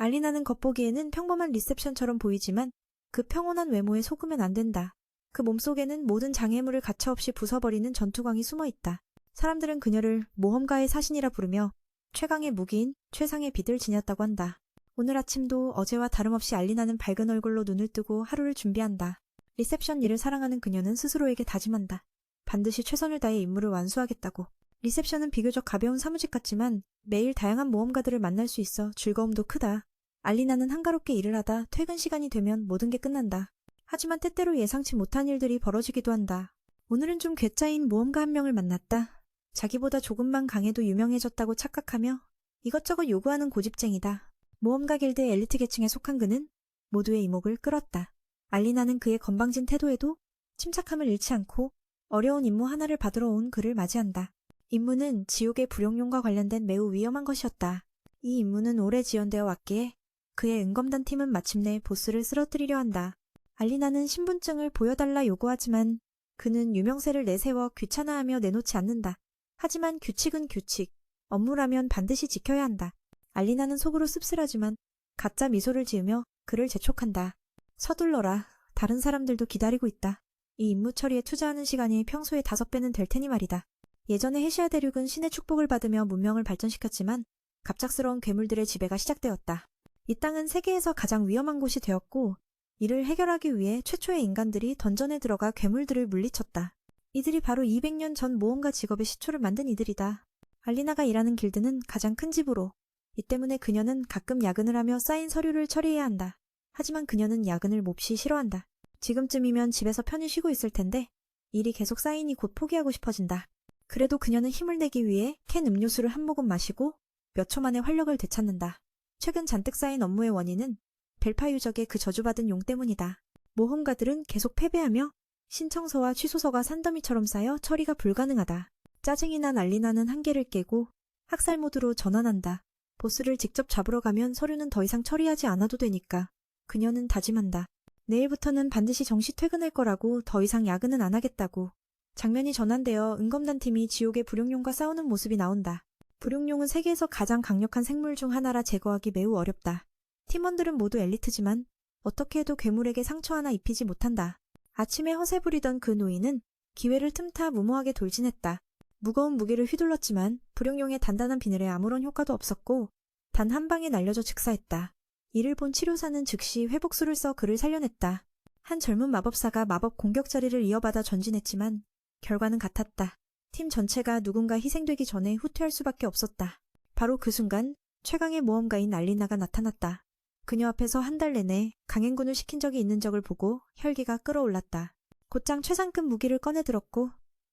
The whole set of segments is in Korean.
알리나는 겉보기에는 평범한 리셉션처럼 보이지만 그 평온한 외모에 속으면 안 된다. 그 몸속에는 모든 장애물을 가차없이 부숴버리는 전투광이 숨어있다. 사람들은 그녀를 모험가의 사신이라 부르며 최강의 무기인 최상의 빛을 지녔다고 한다. 오늘 아침도 어제와 다름없이 알리나는 밝은 얼굴로 눈을 뜨고 하루를 준비한다. 리셉션 일을 사랑하는 그녀는 스스로에게 다짐한다. 반드시 최선을 다해 임무를 완수하겠다고. 리셉션은 비교적 가벼운 사무직 같지만 매일 다양한 모험가들을 만날 수 있어 즐거움도 크다. 알리나는 한가롭게 일을 하다 퇴근 시간이 되면 모든 게 끝난다. 하지만 때때로 예상치 못한 일들이 벌어지기도 한다. 오늘은 좀 괴짜인 모험가 한 명을 만났다. 자기보다 조금만 강해도 유명해졌다고 착각하며 이것저것 요구하는 고집쟁이다. 모험가 길드의 엘리트 계층에 속한 그는 모두의 이목을 끌었다. 알리나는 그의 건방진 태도에도 침착함을 잃지 않고 어려운 임무 하나를 받으러 온 그를 맞이한다. 임무는 지옥의 불용용과 관련된 매우 위험한 것이었다. 이 임무는 오래 지연되어 왔기에 그의 은검단 팀은 마침내 보스를 쓰러뜨리려 한다. 알리나는 신분증을 보여달라 요구하지만 그는 유명세를 내세워 귀찮아하며 내놓지 않는다. 하지만 규칙은 규칙, 업무라면 반드시 지켜야 한다. 알리나는 속으로 씁쓸하지만 가짜 미소를 지으며 그를 재촉한다. 서둘러라. 다른 사람들도 기다리고 있다. 이 임무 처리에 투자하는 시간이 평소의 5배는 될 테니 말이다. 예전에 해시아 대륙은 신의 축복을 받으며 문명을 발전시켰지만 갑작스러운 괴물들의 지배가 시작되었다. 이 땅은 세계에서 가장 위험한 곳이 되었고 이를 해결하기 위해 최초의 인간들이 던전에 들어가 괴물들을 물리쳤다. 이들이 바로 200년 전 모험가 직업의 시초를 만든 이들이다. 알리나가 일하는 길드는 가장 큰 집으로. 이 때문에 그녀는 가끔 야근을 하며 쌓인 서류를 처리해야 한다. 하지만 그녀는 야근을 몹시 싫어한다. 지금쯤이면 집에서 편히 쉬고 있을 텐데 일이 계속 쌓이니 곧 포기하고 싶어진다. 그래도 그녀는 힘을 내기 위해 캔 음료수를 한 모금 마시고 몇 초 만에 활력을 되찾는다. 최근 잔뜩 쌓인 업무의 원인은 벨파 유적의 그 저주받은 용 때문이다. 모험가들은 계속 패배하며 신청서와 취소서가 산더미처럼 쌓여 처리가 불가능하다. 짜증이 난 알리나는 한계를 깨고 학살 모드로 전환한다. 보스를 직접 잡으러 가면 서류는 더 이상 처리하지 않아도 되니까. 그녀는 다짐한다. 내일부터는 반드시 정시 퇴근할 거라고 더 이상 야근은 안 하겠다고. 장면이 전환되어 은검단 팀이 지옥의 불용용과 싸우는 모습이 나온다. 불용용은 세계에서 가장 강력한 생물 중 하나라 제거하기 매우 어렵다. 팀원들은 모두 엘리트지만 어떻게 해도 괴물에게 상처 하나 입히지 못한다. 아침에 허세 부리던 그 노인은 기회를 틈타 무모하게 돌진했다. 무거운 무기를 휘둘렀지만 불용용의 단단한 비늘에 아무런 효과도 없었고 단 한 방에 날려져 즉사했다. 이를 본 치료사는 즉시 회복술을 써 그를 살려냈다. 한 젊은 마법사가 마법 공격 자리를 이어받아 전진했지만 결과는 같았다. 팀 전체가 누군가 희생되기 전에 후퇴할 수밖에 없었다. 바로 그 순간 최강의 모험가인 알리나가 나타났다. 그녀 앞에서 한 달 내내 강행군을 시킨 적이 있는 적을 보고 혈기가 끓어올랐다. 곧장 최상급 무기를 꺼내들었고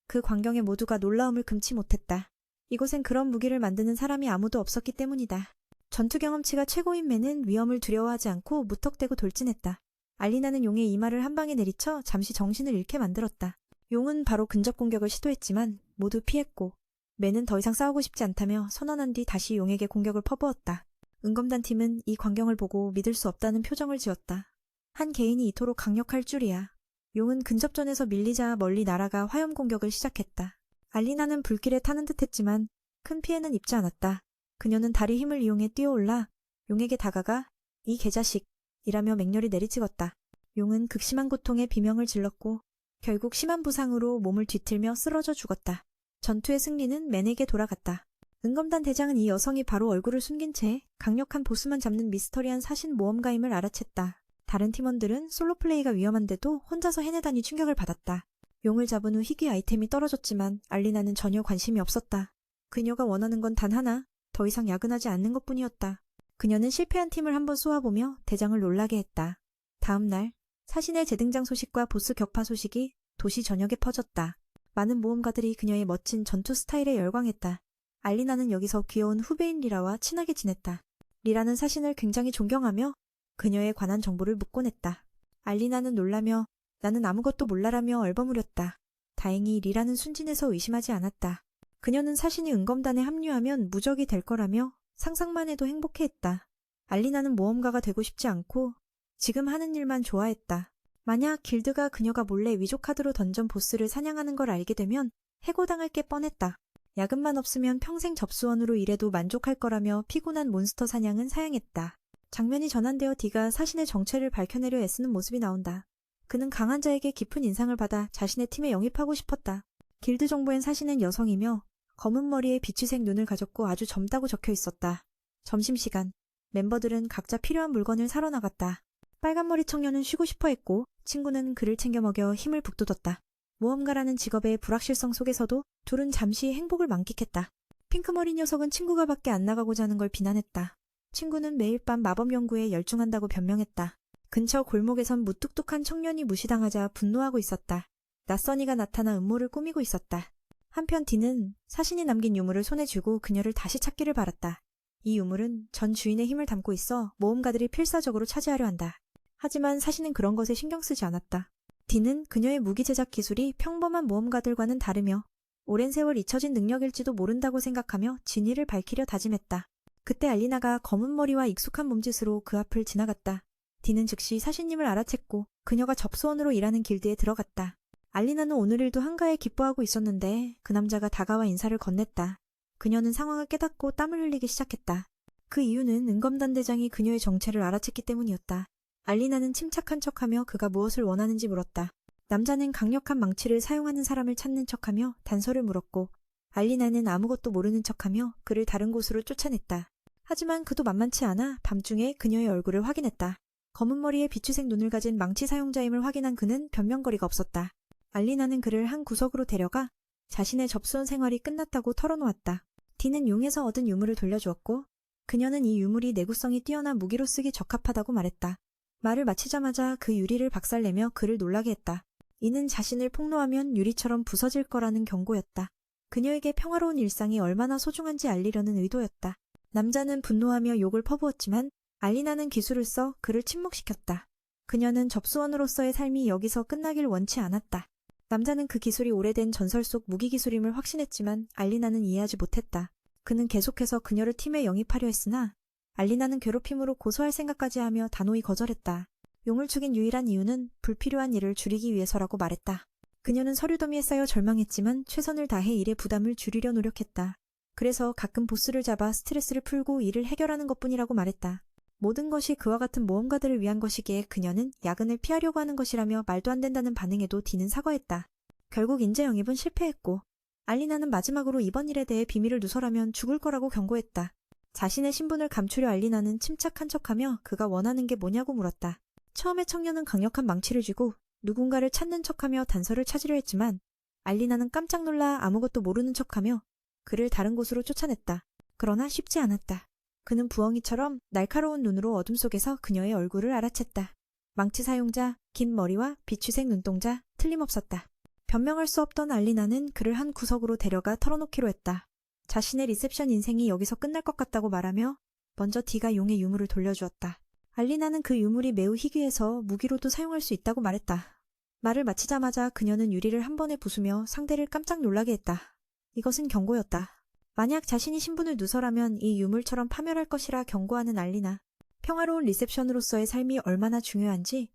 그 광경에 모두가 놀라움을 금치 못했다. 이곳엔 그런 무기를 만드는 사람이 아무도 없었기 때문이다. 전투 경험치가 최고인 맨은 위험을 두려워하지 않고 무턱대고 돌진했다. 알리나는 용의 이마를 한 방에 내리쳐 잠시 정신을 잃게 만들었다. 용은 바로 근접 공격을 시도했지만 모두 피했고 맨은 더 이상 싸우고 싶지 않다며 선언한 뒤 다시 용에게 공격을 퍼부었다. 은검단 팀은 이 광경을 보고 믿을 수 없다는 표정을 지었다. 한 개인이 이토록 강력할 줄이야. 용은 근접전에서 밀리자 멀리 날아가 화염 공격을 시작했다. 알리나는 불길에 타는 듯했지만 큰 피해는 입지 않았다. 그녀는 다리 힘을 이용해 뛰어올라 용에게 다가가 이 개자식 이라며 맹렬히 내리찍었다. 용은 극심한 고통에 비명을 질렀고 결국 심한 부상으로 몸을 뒤틀며 쓰러져 죽었다. 전투의 승리는 맨에게 돌아갔다. 은검단 대장은 이 여성이 바로 얼굴을 숨긴 채 강력한 보스만 잡는 미스터리한 사신 모험가임을 알아챘다. 다른 팀원들은 솔로 플레이가 위험한데도 혼자서 해내다니 충격을 받았다. 용을 잡은 후 희귀 아이템이 떨어졌지만 알리나는 전혀 관심이 없었다. 그녀가 원하는 건 단 하나, 더 이상 야근하지 않는 것뿐이었다. 그녀는 실패한 팀을 한번 쏘아보며 대장을 놀라게 했다. 다음 날 사신의 재등장 소식과 보스 격파 소식이 도시 전역에 퍼졌다. 많은 모험가들이 그녀의 멋진 전투 스타일에 열광했다. 알리나는 여기서 귀여운 후배인 리라와 친하게 지냈다. 리라는 사신을 굉장히 존경하며 그녀에 관한 정보를 묻곤 했다. 알리나는 놀라며 나는 아무것도 몰라라며 얼버무렸다. 다행히 리라는 순진해서 의심하지 않았다. 그녀는 사신이 은검단에 합류하면 무적이 될 거라며 상상만 해도 행복해했다. 알리나는 모험가가 되고 싶지 않고 지금 하는 일만 좋아했다. 만약 길드가 그녀가 몰래 위조 카드로 던전 보스를 사냥하는 걸 알게 되면 해고당할 게 뻔했다. 야근만 없으면 평생 접수원으로 일해도 만족할 거라며 피곤한 몬스터 사냥은 사양했다. 장면이 전환되어 D가 사신의 정체를 밝혀내려 애쓰는 모습이 나온다. 그는 강한 자에게 깊은 인상을 받아 자신의 팀에 영입하고 싶었다. 길드 정보엔 사신은 여성이며 검은 머리에 비치색 눈을 가졌고 아주 젊다고 적혀 있었다. 점심시간, 멤버들은 각자 필요한 물건을 사러 나갔다. 빨간머리 청년은 쉬고 싶어 했고 친구는 그를 챙겨 먹여 힘을 북돋웠다. 모험가라는 직업의 불확실성 속에서도 둘은 잠시 행복을 만끽했다. 핑크머리 녀석은 친구가 밖에 안 나가고자 하는 걸 비난했다. 친구는 매일 밤 마법 연구에 열중한다고 변명했다. 근처 골목에선 무뚝뚝한 청년이 무시당하자 분노하고 있었다. 낯선이가 나타나 음모를 꾸미고 있었다. 한편 D는 사신이 남긴 유물을 손에 쥐고 그녀를 다시 찾기를 바랐다. 이 유물은 전 주인의 힘을 담고 있어 모험가들이 필사적으로 차지하려 한다. 하지만 사신은 그런 것에 신경 쓰지 않았다. D는 그녀의 무기 제작 기술이 평범한 모험가들과는 다르며 오랜 세월 잊혀진 능력일지도 모른다고 생각하며 진위를 밝히려 다짐했다. 그때 알리나가 검은 머리와 익숙한 몸짓으로 그 앞을 지나갔다. D는 즉시 사신님을 알아챘고 그녀가 접수원으로 일하는 길드에 들어갔다. 알리나는 오늘 일도 한가해 기뻐하고 있었는데 그 남자가 다가와 인사를 건넸다. 그녀는 상황을 깨닫고 땀을 흘리기 시작했다. 그 이유는 은검단대장이 그녀의 정체를 알아챘기 때문이었다. 알리나는 침착한 척하며 그가 무엇을 원하는지 물었다. 남자는 강력한 망치를 사용하는 사람을 찾는 척하며 단서를 물었고 알리나는 아무것도 모르는 척하며 그를 다른 곳으로 쫓아냈다. 하지만 그도 만만치 않아 밤중에 그녀의 얼굴을 확인했다. 검은 머리에 비추색 눈을 가진 망치 사용자임을 확인한 그는 변명거리가 없었다. 알리나는 그를 한 구석으로 데려가 자신의 접수원 생활이 끝났다고 털어놓았다. D는 용에서 얻은 유물을 돌려주었고 그녀는 이 유물이 내구성이 뛰어난 무기로 쓰기 적합하다고 말했다. 말을 마치자마자 그 유리를 박살내며 그를 놀라게 했다. 이는 자신을 폭로하면 유리처럼 부서질 거라는 경고였다. 그녀에게 평화로운 일상이 얼마나 소중한지 알리려는 의도였다. 남자는 분노하며 욕을 퍼부었지만 알리나는 기술을 써 그를 침묵시켰다. 그녀는 접수원으로서의 삶이 여기서 끝나길 원치 않았다. 남자는 그 기술이 오래된 전설 속 무기 기술임을 확신했지만 알리나는 이해하지 못했다. 그는 계속해서 그녀를 팀에 영입하려 했으나 알리나는 괴롭힘으로 고소할 생각까지 하며 단호히 거절했다. 용을 죽인 유일한 이유는 불필요한 일을 줄이기 위해서라고 말했다. 그녀는 서류 더미에 쌓여 절망했지만 최선을 다해 일의 부담을 줄이려 노력했다. 그래서 가끔 보스를 잡아 스트레스를 풀고 일을 해결하는 것뿐이라고 말했다. 모든 것이 그와 같은 모험가들을 위한 것이기에 그녀는 야근을 피하려고 하는 것이라며 말도 안 된다는 반응에도 D는 사과했다. 결국 인재 영입은 실패했고 알리나는 마지막으로 이번 일에 대해 비밀을 누설하면 죽을 거라고 경고했다. 자신의 신분을 감추려 알리나는 침착한 척하며 그가 원하는 게 뭐냐고 물었다. 처음에 청년은 강력한 망치를 쥐고 누군가를 찾는 척하며 단서를 찾으려 했지만 알리나는 깜짝 놀라 아무것도 모르는 척하며 그를 다른 곳으로 쫓아냈다. 그러나 쉽지 않았다. 그는 부엉이처럼 날카로운 눈으로 어둠 속에서 그녀의 얼굴을 알아챘다. 망치 사용자, 긴 머리와 비추색 눈동자, 틀림없었다. 변명할 수 없던 알리나는 그를 한 구석으로 데려가 털어놓기로 했다. 자신의 리셉션 인생이 여기서 끝날 것 같다고 말하며 먼저 D가 용의 유물을 돌려주었다. 알리나는 그 유물이 매우 희귀해서 무기로도 사용할 수 있다고 말했다. 말을 마치자마자 그녀는 유리를 한 번에 부수며 상대를 깜짝 놀라게 했다. 이것은 경고였다. 만약 자신이 신분을 누설하면 이 유물처럼 파멸할 것이라 경고하는 알리나. 평화로운 리셉션으로서의 삶이 얼마나 중요한지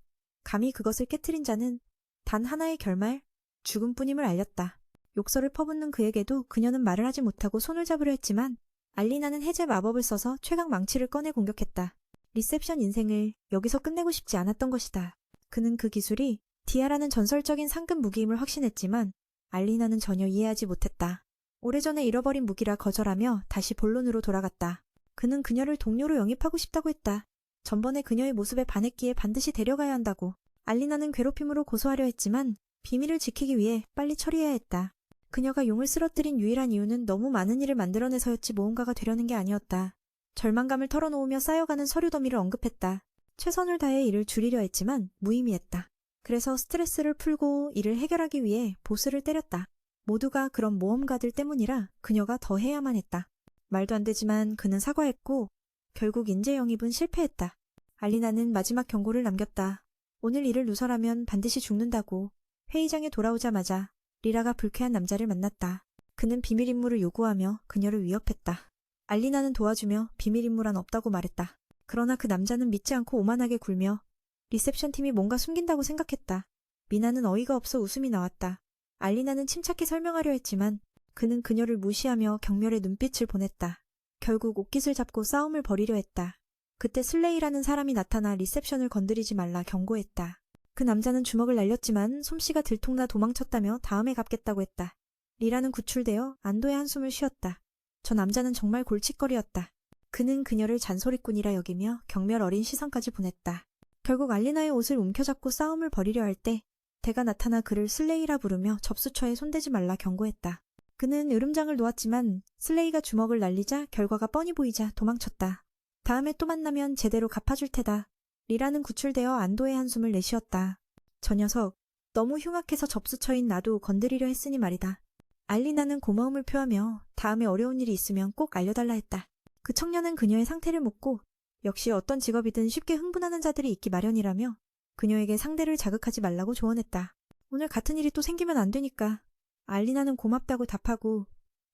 감히 그것을 깨트린 자는 단 하나의 결말, 죽음뿐임을 알렸다. 욕설을 퍼붓는 그에게도 그녀는 말을 하지 못하고 손을 잡으려 했지만 알리나는 해제 마법을 써서 최강 망치를 꺼내 공격했다. 리셉션 인생을 여기서 끝내고 싶지 않았던 것이다. 그는 그 기술이 디아라는 전설적인 상급 무기임을 확신했지만 알리나는 전혀 이해하지 못했다. 오래전에 잃어버린 무기라 거절하며 다시 본론으로 돌아갔다. 그는 그녀를 동료로 영입하고 싶다고 했다. 전번에 그녀의 모습에 반했기에 반드시 데려가야 한다고. 알리나는 괴롭힘으로 고소하려 했지만 비밀을 지키기 위해 빨리 처리해야 했다. 그녀가 용을 쓰러뜨린 유일한 이유는 너무 많은 일을 만들어내서였지 모험가가 되려는 게 아니었다. 절망감을 털어놓으며 쌓여가는 서류 더미를 언급했다. 최선을 다해 일을 줄이려 했지만 무의미했다. 그래서 스트레스를 풀고 일을 해결하기 위해 보스를 때렸다. 모두가 그런 모험가들 때문이라 그녀가 더 해야만 했다. 말도 안 되지만 그는 사과했고 결국 인재 영입은 실패했다. 알리나는 마지막 경고를 남겼다. 오늘 일을 누설하면 반드시 죽는다고. 회의장에 돌아오자마자 리라가 불쾌한 남자를 만났다. 그는 비밀 임무를 요구하며 그녀를 위협했다. 알리나는 도와주며 비밀 임무란 없다고 말했다. 그러나 그 남자는 믿지 않고 오만하게 굴며 리셉션 팀이 뭔가 숨긴다고 생각했다. 미나는 어이가 없어 웃음이 나왔다. 알리나는 침착히 설명하려 했지만 그는 그녀를 무시하며 경멸의 눈빛을 보냈다. 결국 옷깃을 잡고 싸움을 벌이려 했다. 그때 슬레이라는 사람이 나타나 리셉션을 건드리지 말라 경고했다. 그 남자는 주먹을 날렸지만 솜씨가 들통나 도망쳤다며 다음에 갚겠다고 했다. 리라는 구출되어 안도의 한숨을 쉬었다. 저 남자는 정말 골칫거리였다. 그는 그녀를 잔소리꾼이라 여기며 경멸 어린 시선까지 보냈다. 결국 알리나의 옷을 움켜잡고 싸움을 벌이려 할 때 대가 나타나 그를 슬레이라 부르며 접수처에 손대지 말라 경고했다. 그는 으름장을 놓았지만 슬레이가 주먹을 날리자 결과가 뻔히 보이자 도망쳤다. 다음에 또 만나면 제대로 갚아줄 테다. 리라는 구출되어 안도의 한숨을 내쉬었다. 저 녀석, 너무 흉악해서 접수처인 나도 건드리려 했으니 말이다. 알리나는 고마움을 표하며 다음에 어려운 일이 있으면 꼭 알려달라 했다. 그 청년은 그녀의 상태를 묻고 역시 어떤 직업이든 쉽게 흥분하는 자들이 있기 마련이라며 그녀에게 상대를 자극하지 말라고 조언했다. 오늘 같은 일이 또 생기면 안 되니까. 알리나는 고맙다고 답하고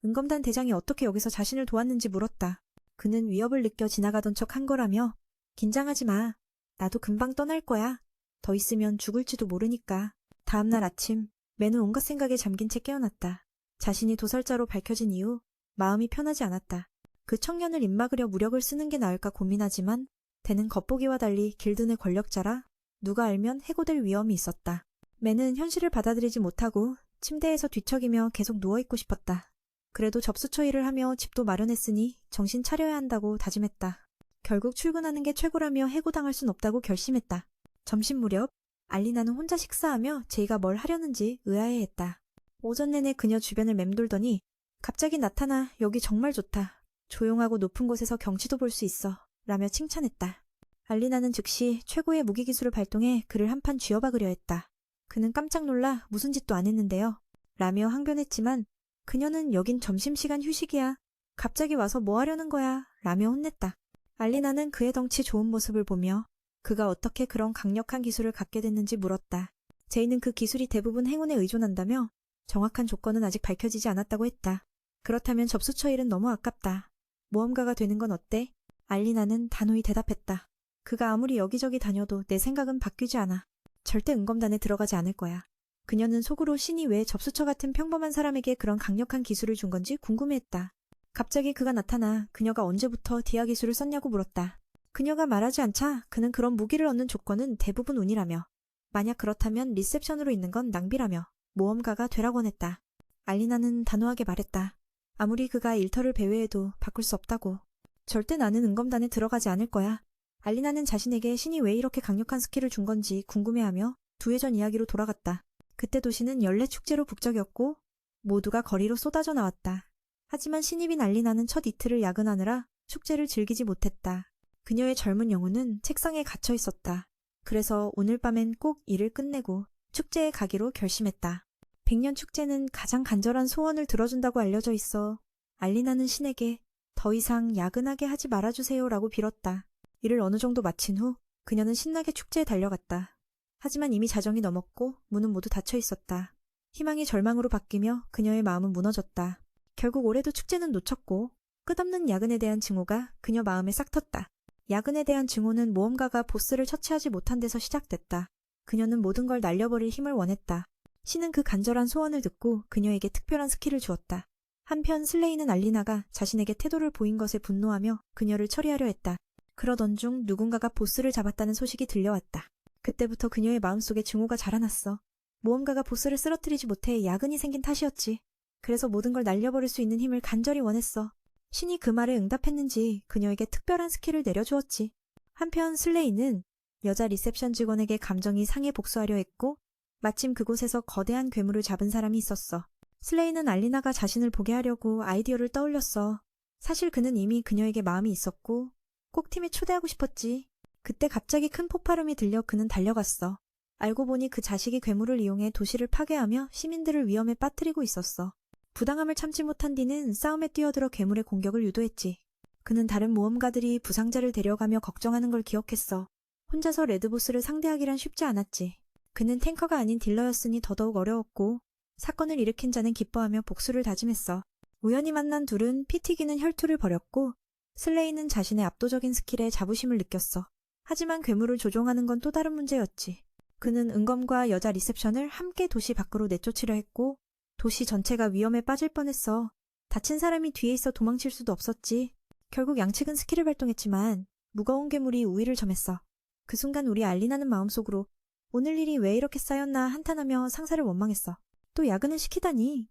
은검단 대장이 어떻게 여기서 자신을 도왔는지 물었다. 그는 위협을 느껴 지나가던 척 한 거라며 긴장하지 마. 나도 금방 떠날 거야. 더 있으면 죽을지도 모르니까. 다음날 아침 맨은 온갖 생각에 잠긴 채 깨어났다. 자신이 도살자로 밝혀진 이후 마음이 편하지 않았다. 그 청년을 입막으려 무력을 쓰는 게 나을까 고민하지만 대는 겉보기와 달리 길드 내 권력자라 누가 알면 해고될 위험이 있었다. 맨은 현실을 받아들이지 못하고 침대에서 뒤척이며 계속 누워있고 싶었다. 그래도 접수처 일을 하며 집도 마련했으니 정신 차려야 한다고 다짐했다. 결국 출근하는 게 최고라며 해고당할 순 없다고 결심했다. 점심 무렵 알리나는 혼자 식사하며 제이가 뭘 하려는지 의아해했다. 오전 내내 그녀 주변을 맴돌더니 갑자기 나타나 여기 정말 좋다. 조용하고 높은 곳에서 경치도 볼 수 있어. 라며 칭찬했다. 알리나는 즉시 최고의 무기기술을 발동해 그를 한판 쥐어박으려 했다. 그는 깜짝 놀라 무슨 짓도 안 했는데요. 라며 항변했지만 그녀는 여긴 점심시간 휴식이야. 갑자기 와서 뭐 하려는 거야. 라며 혼냈다. 알리나는 그의 덩치 좋은 모습을 보며 그가 어떻게 그런 강력한 기술을 갖게 됐는지 물었다. 제이는 그 기술이 대부분 행운에 의존한다며 정확한 조건은 아직 밝혀지지 않았다고 했다. 그렇다면 접수처 일은 너무 아깝다. 모험가가 되는 건 어때? 알리나는 단호히 대답했다. 그가 아무리 여기저기 다녀도 내 생각은 바뀌지 않아. 절대 은검단에 들어가지 않을 거야. 그녀는 속으로 신이 왜 접수처 같은 평범한 사람에게 그런 강력한 기술을 준 건지 궁금해했다. 갑자기 그가 나타나 그녀가 언제부터 디아 기술을 썼냐고 물었다. 그녀가 말하지 않자 그는 그런 무기를 얻는 조건은 대부분 운이라며 만약 그렇다면 리셉션으로 있는 건 낭비라며 모험가가 되라고 원했다. 알리나는 단호하게 말했다. 아무리 그가 일터를 배회해도 바꿀 수 없다고. 절대 나는 은검단에 들어가지 않을 거야. 알리나는 자신에게 신이 왜 이렇게 강력한 스킬을 준 건지 궁금해하며 2해 전 이야기로 돌아갔다. 그때 도시는 연례 축제로 북적였고 모두가 거리로 쏟아져 나왔다. 하지만 신입인 알리나는 첫 이틀을 야근하느라 축제를 즐기지 못했다. 그녀의 젊은 영혼은 책상에 갇혀 있었다. 그래서 오늘 밤엔 꼭 일을 끝내고 축제에 가기로 결심했다. 100년 축제는 가장 간절한 소원을 들어준다고 알려져 있어. 알리나는 신에게 더 이상 야근하게 하지 말아주세요 라고 빌었다. 일을 어느 정도 마친 후 그녀는 신나게 축제에 달려갔다. 하지만 이미 자정이 넘었고 문은 모두 닫혀 있었다. 희망이 절망으로 바뀌며 그녀의 마음은 무너졌다. 결국 올해도 축제는 놓쳤고 끝없는 야근에 대한 증오가 그녀 마음에 싹 텄다. 야근에 대한 증오는 모험가가 보스를 처치하지 못한 데서 시작됐다. 그녀는 모든 걸 날려버릴 힘을 원했다. 신은 그 간절한 소원을 듣고 그녀에게 특별한 스킬을 주었다. 한편 슬레이는 알리나가 자신에게 태도를 보인 것에 분노하며 그녀를 처리하려 했다. 그러던 중 누군가가 보스를 잡았다는 소식이 들려왔다. 그때부터 그녀의 마음속에 증오가 자라났어. 모험가가 보스를 쓰러뜨리지 못해 야근이 생긴 탓이었지. 그래서 모든 걸 날려버릴 수 있는 힘을 간절히 원했어. 신이 그 말에 응답했는지 그녀에게 특별한 스킬을 내려주었지. 한편 슬레이는 여자 리셉션 직원에게 감정이 상해 복수하려 했고 마침 그곳에서 거대한 괴물을 잡은 사람이 있었어. 슬레이는 알리나가 자신을 보게 하려고 아이디어를 떠올렸어. 사실 그는 이미 그녀에게 마음이 있었고 꼭 팀에 초대하고 싶었지. 그때 갑자기 큰 폭발음이 들려 그는 달려갔어. 알고 보니 그 자식이 괴물을 이용해 도시를 파괴하며 시민들을 위험에 빠뜨리고 있었어. 부당함을 참지 못한 뒤는 싸움에 뛰어들어 괴물의 공격을 유도했지. 그는 다른 모험가들이 부상자를 데려가며 걱정하는 걸 기억했어. 혼자서 레드보스를 상대하기란 쉽지 않았지. 그는 탱커가 아닌 딜러였으니 더더욱 어려웠고 사건을 일으킨 자는 기뻐하며 복수를 다짐했어. 우연히 만난 둘은 피 튀기는 혈투를 벌였고 슬레이는 자신의 압도적인 스킬에 자부심을 느꼈어. 하지만 괴물을 조종하는 건 또 다른 문제였지. 그는 은검과 여자 리셉션을 함께 도시 밖으로 내쫓으려 했고 도시 전체가 위험에 빠질 뻔했어. 다친 사람이 뒤에 있어 도망칠 수도 없었지. 결국 양측은 스킬을 발동했지만 무거운 괴물이 우위를 점했어. 그 순간 우리 알리나는 마음속으로 오늘 일이 왜 이렇게 쌓였나 한탄하며 상사를 원망했어. 또 야근을 시키다니.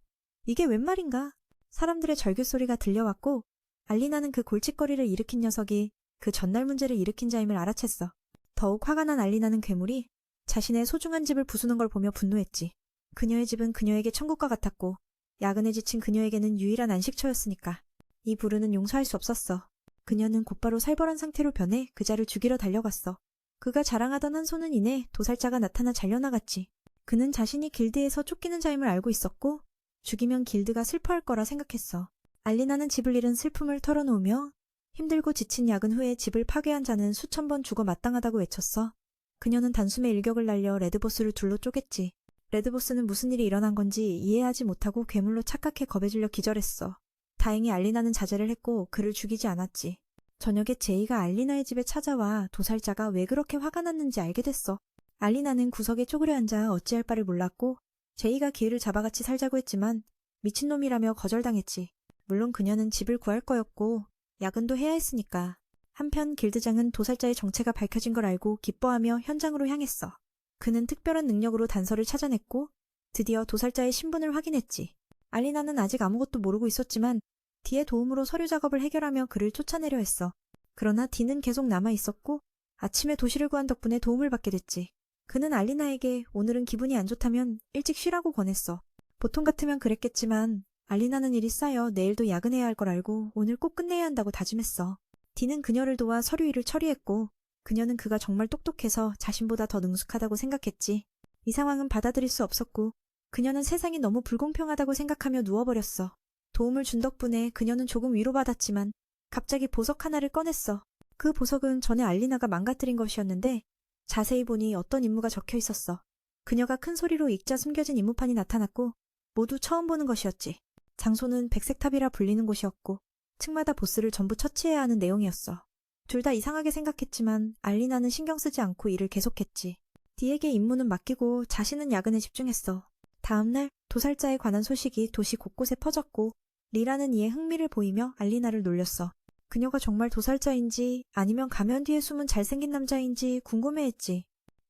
이게 웬 말인가? 사람들의 절규 소리가 들려왔고 알리나는 그 골칫거리를 일으킨 녀석이 그 전날 문제를 일으킨 자임을 알아챘어. 더욱 화가 난 알리나는 괴물이 자신의 소중한 집을 부수는 걸 보며 분노했지. 그녀의 집은 그녀에게 천국과 같았고 야근에 지친 그녀에게는 유일한 안식처였으니까. 이 불운은 용서할 수 없었어. 그녀는 곧바로 살벌한 상태로 변해 그자를 죽이러 달려갔어. 그가 자랑하던 한 손은 이내 도살자가 나타나 잘려나갔지. 그는 자신이 길드에서 쫓기는 자임을 알고 있었고 죽이면 길드가 슬퍼할 거라 생각했어. 알리나는 집을 잃은 슬픔을 털어놓으며 힘들고 지친 야근 후에 집을 파괴한 자는 수천 번 죽어 마땅하다고 외쳤어. 그녀는 단숨에 일격을 날려 레드보스를 둘로 쪼갰지. 레드보스는 무슨 일이 일어난 건지 이해하지 못하고 괴물로 착각해 겁에 질려 기절했어. 다행히 알리나는 자제를 했고 그를 죽이지 않았지. 저녁에 제이가 알리나의 집에 찾아와 도살자가 왜 그렇게 화가 났는지 알게 됐어. 알리나는 구석에 쪼그려 앉아 어찌할 바를 몰랐고 제이가 기회를 잡아같이 살자고 했지만 미친놈이라며 거절당했지. 물론 그녀는 집을 구할 거였고 야근도 해야 했으니까. 한편 길드장은 도살자의 정체가 밝혀진 걸 알고 기뻐하며 현장으로 향했어. 그는 특별한 능력으로 단서를 찾아냈고 드디어 도살자의 신분을 확인했지. 알리나는 아직 아무것도 모르고 있었지만 디의 도움으로 서류 작업을 해결하며 그를 쫓아내려 했어. 그러나 디는 계속 남아있었고 아침에 도시를 구한 덕분에 도움을 받게 됐지. 그는 알리나에게 오늘은 기분이 안 좋다면 일찍 쉬라고 권했어. 보통 같으면 그랬겠지만 알리나는 일이 쌓여 내일도 야근해야 할 걸 알고 오늘 꼭 끝내야 한다고 다짐했어. 디는 그녀를 도와 서류 일을 처리했고 그녀는 그가 정말 똑똑해서 자신보다 더 능숙하다고 생각했지. 이 상황은 받아들일 수 없었고 그녀는 세상이 너무 불공평하다고 생각하며 누워버렸어. 도움을 준 덕분에 그녀는 조금 위로받았지만 갑자기 보석 하나를 꺼냈어. 그 보석은 전에 알리나가 망가뜨린 것이었는데 자세히 보니 어떤 임무가 적혀 있었어. 그녀가 큰 소리로 읽자 숨겨진 임무판이 나타났고 모두 처음 보는 것이었지. 장소는 백색탑이라 불리는 곳이었고 층마다 보스를 전부 처치해야 하는 내용이었어. 둘 다 이상하게 생각했지만 알리나는 신경 쓰지 않고 일을 계속했지. 디에게 임무는 맡기고 자신은 야근에 집중했어. 다음날 도살자에 관한 소식이 도시 곳곳에 퍼졌고 리라는 이에 흥미를 보이며 알리나를 놀렸어. 그녀가 정말 도살자인지 아니면 가면 뒤에 숨은 잘생긴 남자인지 궁금해했지.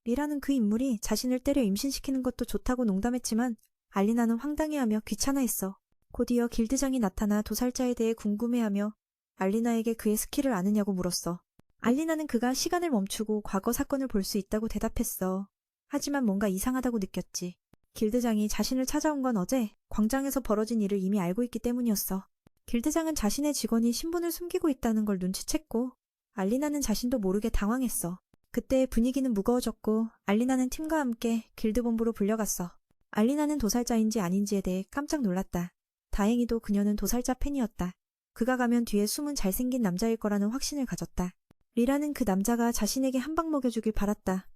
리라는 그 인물이 자신을 때려 임신시키는 것도 좋다고 농담했지만 알리나는 황당해하며 귀찮아했어. 곧이어 길드장이 나타나 도살자에 대해 궁금해하며 알리나에게 그의 스킬을 아느냐고 물었어. 알리나는 그가 시간을 멈추고 과거 사건을 볼 수 있다고 대답했어. 하지만 뭔가 이상하다고 느꼈지. 길드장이 자신을 찾아온 건 어제 광장에서 벌어진 일을 이미 알고 있기 때문이었어. 길드장은 자신의 직원이 신분을 숨기고 있다는 걸 눈치챘고 알리나는 자신도 모르게 당황했어. 그때 분위기는 무거워졌고 알리나는 팀과 함께 길드 본부로 불려갔어. 알리나는 도살자인지 아닌지에 대해 깜짝 놀랐다. 다행히도 그녀는 도살자 팬이었다. 그가 가면 뒤에 숨은 잘생긴 남자일 거라는 확신을 가졌다. 리라는 그 남자가 자신에게 한 방 먹여주길 바랐다.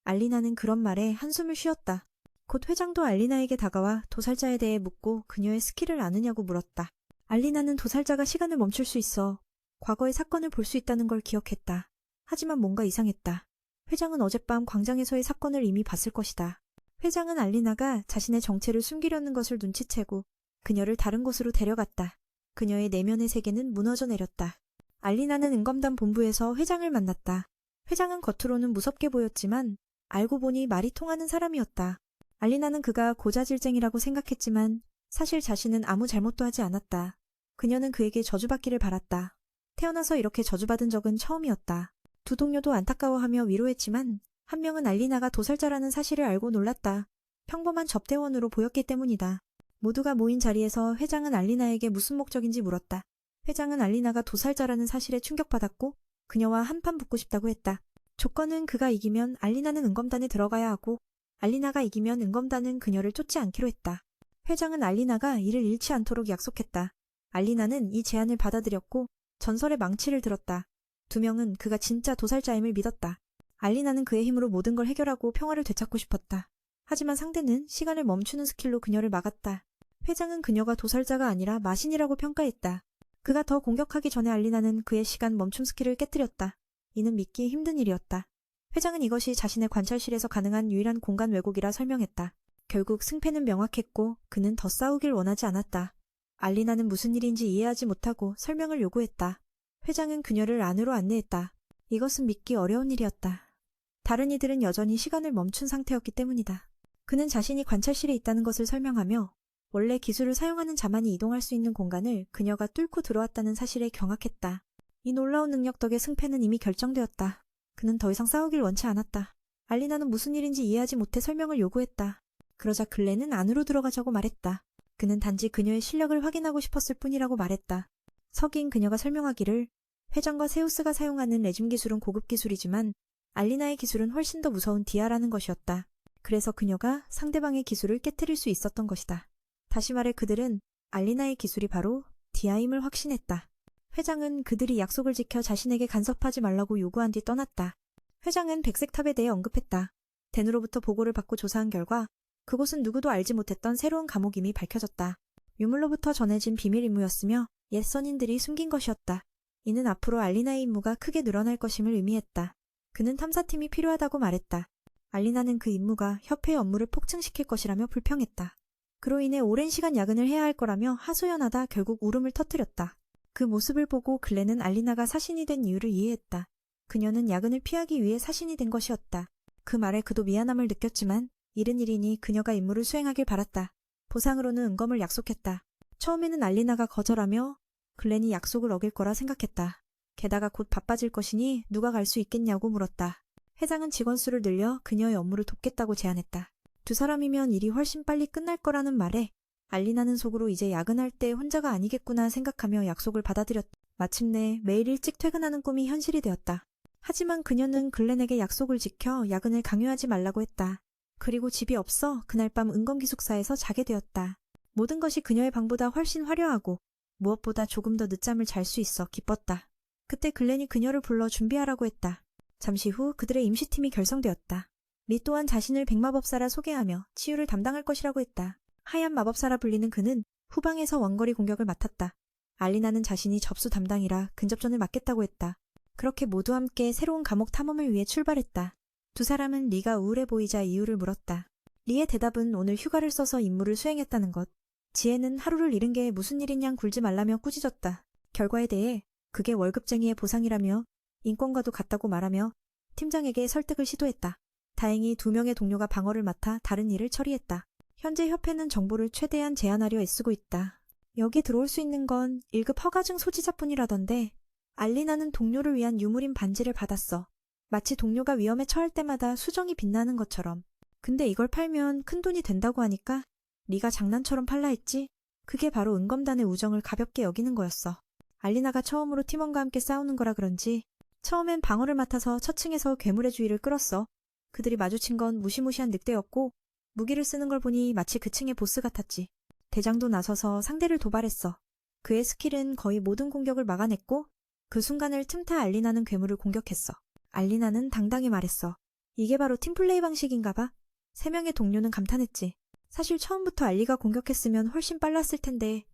알리나는 그런 말에 한숨을 쉬었다. 곧 회장도 알리나에게 다가와 도살자에 대해 묻고 그녀의 스킬을 아느냐고 물었다. 알리나는 도살자가 시간을 멈출 수 있어 과거의 사건을 볼 수 있다는 걸 기억했다. 하지만 뭔가 이상했다. 회장은 어젯밤 광장에서의 사건을 이미 봤을 것이다. 회장은 알리나가 자신의 정체를 숨기려는 것을 눈치채고 그녀를 다른 곳으로 데려갔다. 그녀의 내면의 세계는 무너져 내렸다. 알리나는 은검단 본부에서 회장을 만났다. 회장은 겉으로는 무섭게 보였지만 알고 보니 말이 통하는 사람이었다. 알리나는 그가 고자질쟁이라고 생각했지만 사실 자신은 아무 잘못도 하지 않았다. 그녀는 그에게 저주받기를 바랐다. 태어나서 이렇게 저주받은 적은 처음이었다. 두 동료도 안타까워하며 위로했지만 한 명은 알리나가 도살자라는 사실을 알고 놀랐다. 평범한 접대원으로 보였기 때문이다. 모두가 모인 자리에서 회장은 알리나에게 무슨 목적인지 물었다. 회장은 알리나가 도살자라는 사실에 충격받았고 그녀와 한판 붙고 싶다고 했다. 조건은 그가 이기면 알리나는 은검단에 들어가야 하고 알리나가 이기면 은검단은 그녀를 쫓지 않기로 했다. 회장은 알리나가 이를 잃지 않도록 약속했다. 알리나는 이 제안을 받아들였고 전설의 망치를 들었다. 두 명은 그가 진짜 도살자임을 믿었다. 알리나는 그의 힘으로 모든 걸 해결하고 평화를 되찾고 싶었다. 하지만 상대는 시간을 멈추는 스킬로 그녀를 막았다. 회장은 그녀가 도살자가 아니라 마신이라고 평가했다. 그가 더 공격하기 전에 알리나는 그의 시간 멈춤 스킬을 깨뜨렸다. 이는 믿기 힘든 일이었다. 회장은 이것이 자신의 관찰실에서 가능한 유일한 공간 왜곡이라 설명했다. 결국 승패는 명확했고 그는 더 싸우길 원하지 않았다. 알리나는 무슨 일인지 이해하지 못하고 설명을 요구했다. 회장은 그녀를 안으로 안내했다. 이것은 믿기 어려운 일이었다. 다른 이들은 여전히 시간을 멈춘 상태였기 때문이다. 그는 자신이 관찰실에 있다는 것을 설명하며 원래 기술을 사용하는 자만이 이동할 수 있는 공간을 그녀가 뚫고 들어왔다는 사실에 경악했다. 이 놀라운 능력 덕에 승패는 이미 결정되었다. 그는 더 이상 싸우길 원치 않았다. 알리나는 무슨 일인지 이해하지 못해 설명을 요구했다. 그러자 글렌은 안으로 들어가자고 말했다. 그는 단지 그녀의 실력을 확인하고 싶었을 뿐이라고 말했다. 석인 그녀가 설명하기를 회장과 세우스가 사용하는 레짐 기술은 고급 기술이지만 알리나의 기술은 훨씬 더 무서운 디아라는 것이었다. 그래서 그녀가 상대방의 기술을 깨트릴 수 있었던 것이다. 다시 말해 그들은 알리나의 기술이 바로 디아임을 확신했다. 회장은 그들이 약속을 지켜 자신에게 간섭하지 말라고 요구한 뒤 떠났다. 회장은 백색탑에 대해 언급했다. 댄으로부터 보고를 받고 조사한 결과 그곳은 누구도 알지 못했던 새로운 감옥임이 밝혀졌다. 유물로부터 전해진 비밀 임무였으며 옛 선인들이 숨긴 것이었다. 이는 앞으로 알리나의 임무가 크게 늘어날 것임을 의미했다. 그는 탐사팀이 필요하다고 말했다. 알리나는 그 임무가 협회의 업무를 폭증시킬 것이라며 불평했다. 그로 인해 오랜 시간 야근을 해야 할 거라며 하소연하다 결국 울음을 터뜨렸다. 그 모습을 보고 글렌은 알리나가 사신이 된 이유를 이해했다. 그녀는 야근을 피하기 위해 사신이 된 것이었다. 그 말에 그도 미안함을 느꼈지만 일은 일이니 그녀가 임무를 수행하길 바랐다. 보상으로는 은검을 약속했다. 처음에는 알리나가 거절하며 글렌이 약속을 어길 거라 생각했다. 게다가 곧 바빠질 것이니 누가 갈 수 있겠냐고 물었다. 회장은 직원 수를 늘려 그녀의 업무를 돕겠다고 제안했다. 두 사람이면 일이 훨씬 빨리 끝날 거라는 말에 알리나는 속으로 이제 야근할 때 혼자가 아니겠구나 생각하며 약속을 받아들였다. 마침내 매일 일찍 퇴근하는 꿈이 현실이 되었다. 하지만 그녀는 글렌에게 약속을 지켜 야근을 강요하지 말라고 했다. 그리고 집이 없어 그날 밤 은검기숙사에서 자게 되었다. 모든 것이 그녀의 방보다 훨씬 화려하고 무엇보다 조금 더 늦잠을 잘 수 있어 기뻤다. 그때 글렌이 그녀를 불러 준비하라고 했다. 잠시 후 그들의 임시팀이 결성되었다. 리 또한 자신을 백마법사라 소개하며 치유를 담당할 것이라고 했다. 하얀 마법사라 불리는 그는 후방에서 원거리 공격을 맡았다. 알리나는 자신이 접수 담당이라 근접전을 맡겠다고 했다. 그렇게 모두 함께 새로운 감옥 탐험을 위해 출발했다. 두 사람은 리가 우울해 보이자 이유를 물었다. 리의 대답은 오늘 휴가를 써서 임무를 수행했다는 것. 지혜는 하루를 잃은 게 무슨 일이냐 굴지 말라며 꾸짖었다. 결과에 대해 그게 월급쟁이의 보상이라며 인권과도 같다고 말하며 팀장에게 설득을 시도했다. 다행히 두 명의 동료가 방어를 맡아 다른 일을 처리했다. 현재 협회는 정보를 최대한 제한하려 애쓰고 있다. 여기 들어올 수 있는 건 1급 허가증 소지자뿐이라던데 알리나는 동료를 위한 유물인 반지를 받았어. 마치 동료가 위험에 처할 때마다 수정이 빛나는 것처럼. 근데 이걸 팔면 큰돈이 된다고 하니까 리가 장난처럼 팔라 했지. 그게 바로 은검단의 우정을 가볍게 여기는 거였어. 알리나가 처음으로 팀원과 함께 싸우는 거라 그런지 처음엔 방어를 맡아서 처층에서 괴물의 주의를 끌었어. 그들이 마주친 건 무시무시한 늑대였고 무기를 쓰는 걸 보니 마치 그 층의 보스 같았지. 대장도 나서서 상대를 도발했어. 그의 스킬은 거의 모든 공격을 막아냈고 그 순간을 틈타 알리나는 괴물을 공격했어. 알리나는 당당히 말했어. 이게 바로 팀플레이 방식인가 봐. 3명의 동료는 감탄했지. 사실 처음부터 알리가 공격했으면 훨씬 빨랐을 텐데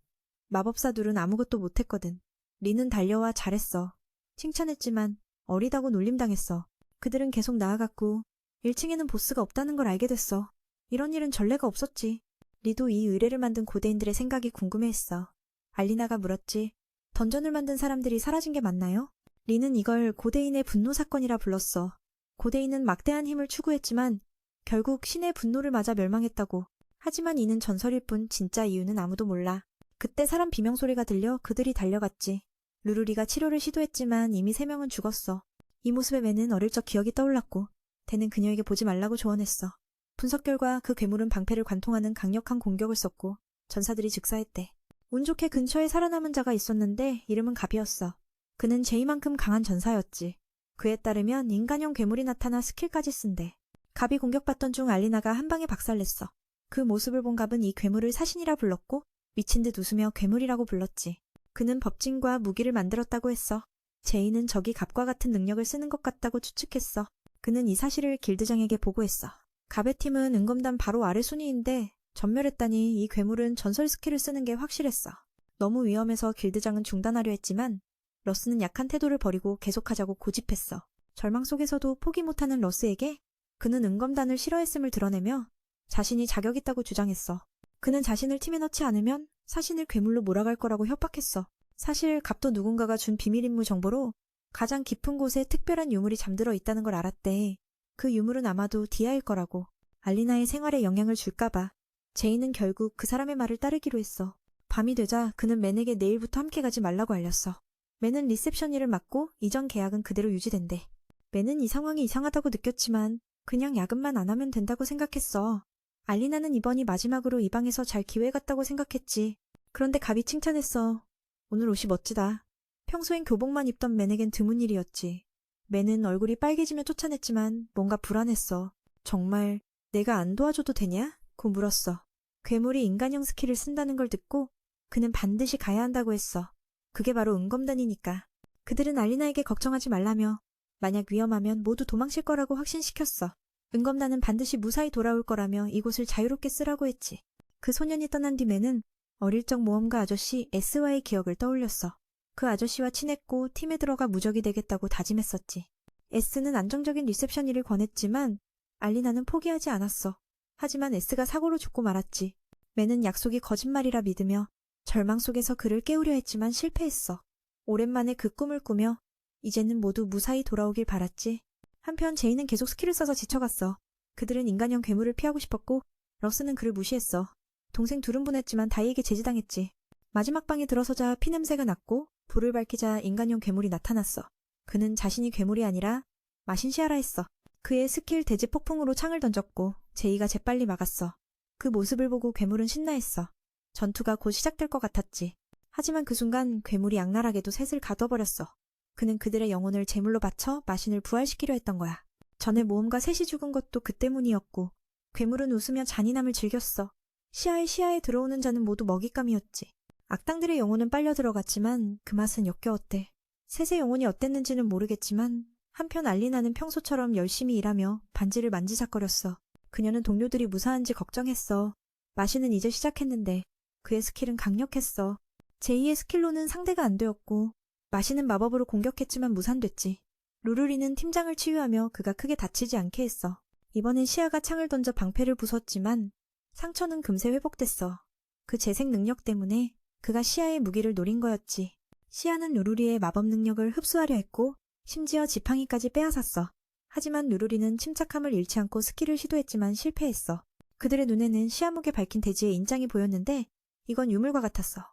마법사 둘은 아무것도 못했거든. 리는 달려와 잘했어. 칭찬했지만 어리다고 놀림당했어. 그들은 계속 나아갔고 1층에는 보스가 없다는 걸 알게 됐어. 이런 일은 전례가 없었지. 리도 이 의뢰를 만든 고대인들의 생각이 궁금해했어. 알리나가 물었지. 던전을 만든 사람들이 사라진 게 맞나요? 리는 이걸 고대인의 분노 사건이라 불렀어. 고대인은 막대한 힘을 추구했지만 결국 신의 분노를 맞아 멸망했다고. 하지만 이는 전설일 뿐 진짜 이유는 아무도 몰라. 그때 사람 비명소리가 들려 그들이 달려갔지. 루루리가 치료를 시도했지만 이미 3명은 죽었어. 이 모습에 매는 어릴 적 기억이 떠올랐고 대는 그녀에게 보지 말라고 조언했어. 분석 결과 그 괴물은 방패를 관통하는 강력한 공격을 썼고 전사들이 즉사했대. 운 좋게 근처에 살아남은 자가 있었는데 이름은 갑이었어. 그는 제이만큼 강한 전사였지. 그에 따르면 인간형 괴물이 나타나 스킬까지 쓴대. 갑이 공격받던 중 알리나가 한 방에 박살냈어. 그 모습을 본 갑은 이 괴물을 사신이라 불렀고 미친 듯 웃으며 괴물이라고 불렀지. 그는 법진과 무기를 만들었다고 했어. 제이는 적이 갑과 같은 능력을 쓰는 것 같다고 추측했어. 그는 이 사실을 길드장에게 보고했어. 갑의 팀은 은검단 바로 아래 순위인데 전멸했다니 이 괴물은 전설 스킬을 쓰는 게 확실했어. 너무 위험해서 길드장은 중단하려 했지만 러스는 약한 태도를 버리고 계속하자고 고집했어. 절망 속에서도 포기 못하는 러스에게 그는 은검단을 싫어했음을 드러내며 자신이 자격 있다고 주장했어. 그는 자신을 팀에 넣지 않으면 사신을 괴물로 몰아갈 거라고 협박했어. 사실 갑도 누군가가 준 비밀 임무 정보로 가장 깊은 곳에 특별한 유물이 잠들어 있다는 걸 알았대. 그 유물은 아마도 디아일 거라고. 알리나의 생활에 영향을 줄까봐. 제이는 결국 그 사람의 말을 따르기로 했어. 밤이 되자 그는 맨에게 내일부터 함께 가지 말라고 알렸어. 맨은 리셉션 일을 맡고 이전 계약은 그대로 유지된대. 맨은 이 상황이 이상하다고 느꼈지만 그냥 야근만 안 하면 된다고 생각했어. 알리나는 이번이 마지막으로 이 방에서 잘 기회 같다고 생각했지. 그런데 갑이 칭찬했어. 오늘 옷이 멋지다. 평소엔 교복만 입던 맨에겐 드문 일이었지. 맨은 얼굴이 빨개지며 쫓아냈지만 뭔가 불안했어. 정말 내가 안 도와줘도 되냐? 고 물었어. 괴물이 인간형 스킬을 쓴다는 걸 듣고 그는 반드시 가야 한다고 했어. 그게 바로 은검단이니까. 그들은 알리나에게 걱정하지 말라며 만약 위험하면 모두 도망칠 거라고 확신시켰어. 은검단은 반드시 무사히 돌아올 거라며 이곳을 자유롭게 쓰라고 했지. 그 소년이 떠난 뒤에는 어릴 적 모험가 아저씨 S와의 기억을 떠올렸어. 그 아저씨와 친했고 팀에 들어가 무적이 되겠다고 다짐했었지. S는 안정적인 리셉션 일을 권했지만 알리나는 포기하지 않았어. 하지만 S가 사고로 죽고 말았지. 맨은 약속이 거짓말이라 믿으며 절망 속에서 그를 깨우려 했지만 실패했어. 오랜만에 그 꿈을 꾸며 이제는 모두 무사히 돌아오길 바랐지. 한편 제이는 계속 스킬을 써서 지쳐갔어. 그들은 인간형 괴물을 피하고 싶었고 러스는 그를 무시했어. 동생 둘은 분했지만 다이에게 제지당했지. 마지막 방에 들어서자 피냄새가 났고 불을 밝히자 인간형 괴물이 나타났어. 그는 자신이 괴물이 아니라 마신시아라 했어. 그의 스킬 대지 폭풍으로 창을 던졌고 제이가 재빨리 막았어. 그 모습을 보고 괴물은 신나했어. 전투가 곧 시작될 것 같았지. 하지만 그 순간 괴물이 악랄하게도 셋을 가둬버렸어. 그는 그들의 영혼을 제물로 바쳐 마신을 부활시키려 했던 거야. 전에 모험가 셋이 죽은 것도 그 때문이었고 괴물은 웃으며 잔인함을 즐겼어. 시야에 들어오는 자는 모두 먹잇감이었지. 악당들의 영혼은 빨려 들어갔지만 그 맛은 역겨웠대. 셋의 영혼이 어땠는지는 모르겠지만 한편 알리나는 평소처럼 열심히 일하며 반지를 만지작거렸어. 그녀는 동료들이 무사한지 걱정했어. 마신은 이제 시작했는데 그의 스킬은 강력했어. 제2의 스킬로는 상대가 안 되었고 마신은 마법으로 공격했지만 무산됐지. 루루리는 팀장을 치유하며 그가 크게 다치지 않게 했어. 이번엔 시야가 창을 던져 방패를 부쉈지만 상처는 금세 회복됐어. 그 재생 능력 때문에 그가 시야의 무기를 노린 거였지. 시야는 루루리의 마법 능력을 흡수하려 했고 심지어 지팡이까지 빼앗았어. 하지만 루루리는 침착함을 잃지 않고 스킬을 시도했지만 실패했어. 그들의 눈에는 시야목에 밝힌 대지의 인장이 보였는데 이건 유물과 같았어.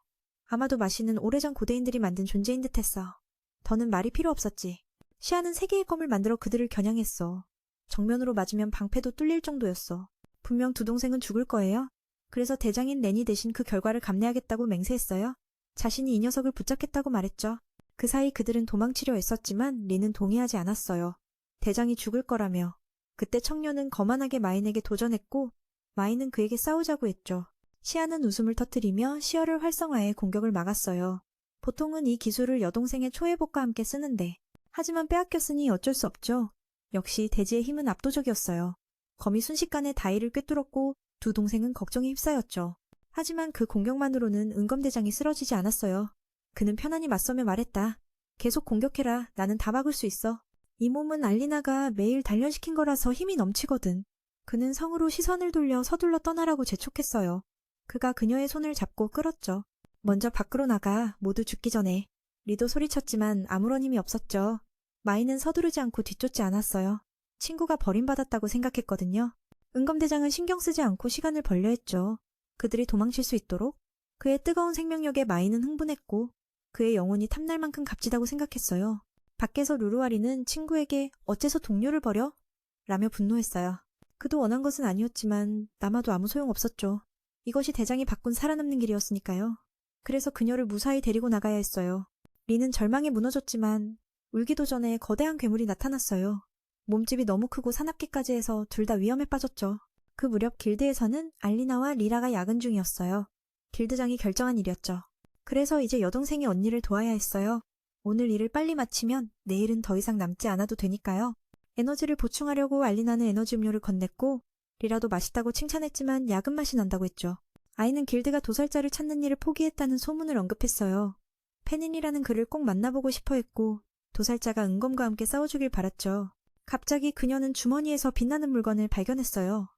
아마도 마신은 오래전 고대인들이 만든 존재인 듯했어. 더는 말이 필요 없었지. 시야는 세 개의 검을 만들어 그들을 겨냥했어. 정면으로 맞으면 방패도 뚫릴 정도였어. 분명 두 동생은 죽을 거예요. 그래서 대장인 레니 대신 그 결과를 감내하겠다고 맹세했어요. 자신이 이 녀석을 붙잡겠다고 말했죠. 그 사이 그들은 도망치려 애썼지만 리는 동의하지 않았어요. 대장이 죽을 거라며. 그때 청년은 거만하게 마인에게 도전했고 마인은 그에게 싸우자고 했죠. 시야는 웃음을 터뜨리며 시야를 활성화해 공격을 막았어요. 보통은 이 기술을 여동생의 초회복과 함께 쓰는데 하지만 빼앗겼으니 어쩔 수 없죠. 역시 대지의 힘은 압도적이었어요. 검이 순식간에 다이를 꿰뚫었고 두 동생은 걱정에 휩싸였죠. 하지만 그 공격만으로는 은검대장이 쓰러지지 않았어요. 그는 편안히 맞서며 말했다. 계속 공격해라. 나는 다 막을 수 있어. 이 몸은 알리나가 매일 단련시킨 거라서 힘이 넘치거든. 그는 성으로 시선을 돌려 서둘러 떠나라고 재촉했어요. 그가 그녀의 손을 잡고 끌었죠. 먼저 밖으로 나가. 모두 죽기 전에. 리도 소리쳤지만 아무런 힘이 없었죠. 마이는 서두르지 않고 뒤쫓지 않았어요. 친구가 버림받았다고 생각했거든요. 은검대장은 신경 쓰지 않고 시간을 벌려 했죠. 그들이 도망칠 수 있도록. 그의 뜨거운 생명력에 마이는 흥분했고 그의 영혼이 탐날 만큼 값지다고 생각했어요. 밖에서 루루아리는 친구에게 어째서 동료를 버려? 라며 분노했어요. 그도 원한 것은 아니었지만 남아도 아무 소용없었죠. 이것이 대장이 바꾼 살아남는 길이었으니까요. 그래서 그녀를 무사히 데리고 나가야 했어요. 리는 절망에 무너졌지만 울기도 전에 거대한 괴물이 나타났어요. 몸집이 너무 크고 사납기까지 해서 둘 다 위험에 빠졌죠. 그 무렵 길드에서는 알리나와 리라가 야근 중이었어요. 길드장이 결정한 일이었죠. 그래서 이제 여동생이 언니를 도와야 했어요. 오늘 일을 빨리 마치면 내일은 더 이상 남지 않아도 되니까요. 에너지를 보충하려고 알리나는 에너지 음료를 건넸고 리라도 맛있다고 칭찬했지만 야근 맛이 난다고 했죠. 아이는 길드가 도살자를 찾는 일을 포기했다는 소문을 언급했어요. 페닌이라는 그를 꼭 만나보고 싶어 했고 도살자가 은검과 함께 싸워주길 바랐죠. 갑자기 그녀는 주머니에서 빛나는 물건을 발견했어요.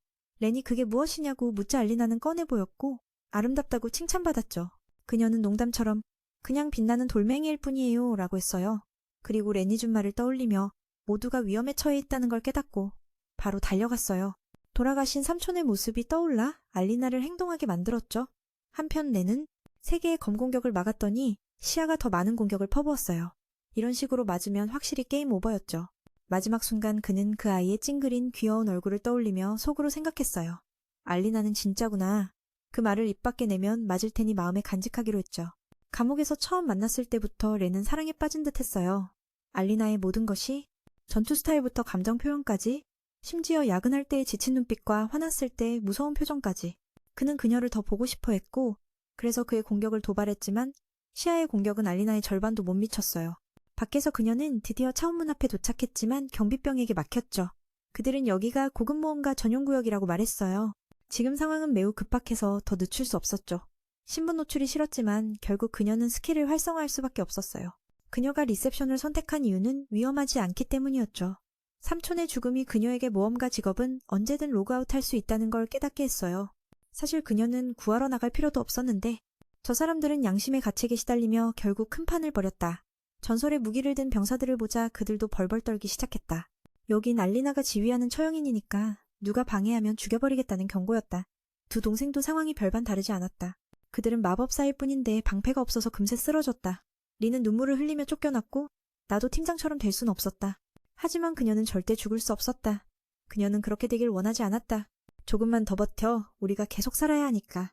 렌이 그게 무엇이냐고 묻자 알리나는 꺼내 보였고 아름답다고 칭찬받았죠. 그녀는 농담처럼 그냥 빛나는 돌멩이일 뿐이에요 라고 했어요. 그리고 렌이 준 말을 떠올리며 모두가 위험에 처해 있다는 걸 깨닫고 바로 달려갔어요. 돌아가신 삼촌의 모습이 떠올라 알리나를 행동하게 만들었죠. 한편 렌은 3개의 검 공격을 막았더니 시아가 더 많은 공격을 퍼부었어요. 이런 식으로 맞으면 확실히 게임 오버였죠. 마지막 순간 그는 그 아이의 찡그린 귀여운 얼굴을 떠올리며 속으로 생각했어요. 알리나는 진짜구나. 그 말을 입 밖에 내면 맞을 테니 마음에 간직하기로 했죠. 감옥에서 처음 만났을 때부터 렌은 사랑에 빠진 듯 했어요. 알리나의 모든 것이 전투 스타일부터 감정 표현까지, 심지어 야근할 때의 지친 눈빛과 화났을 때의 무서운 표정까지. 그는 그녀를 더 보고 싶어 했고 그래서 그의 공격을 도발했지만 시아의 공격은 알리나의 절반도 못 미쳤어요. 밖에서 그녀는 드디어 차원문 앞에 도착했지만 경비병에게 막혔죠. 그들은 여기가 고급모험가 전용구역이라고 말했어요. 지금 상황은 매우 급박해서 더 늦출 수 없었죠. 신분 노출이 싫었지만 결국 그녀는 스킬을 활성화할 수밖에 없었어요. 그녀가 리셉션을 선택한 이유는 위험하지 않기 때문이었죠. 삼촌의 죽음이 그녀에게 모험가 직업은 언제든 로그아웃할 수 있다는 걸 깨닫게 했어요. 사실 그녀는 구하러 나갈 필요도 없었는데 저 사람들은 양심의 가책에 시달리며 결국 큰 판을 벌였다. 전설의 무기를 든 병사들을 보자 그들도 벌벌 떨기 시작했다. 여긴 알리나가 지휘하는 처형인이니까 누가 방해하면 죽여버리겠다는 경고였다. 두 동생도 상황이 별반 다르지 않았다. 그들은 마법사일 뿐인데 방패가 없어서 금세 쓰러졌다. 리는 눈물을 흘리며 쫓겨났고 나도 팀장처럼 될 순 없었다. 하지만 그녀는 절대 죽을 수 없었다. 그녀는 그렇게 되길 원하지 않았다. 조금만 더 버텨. 우리가 계속 살아야 하니까.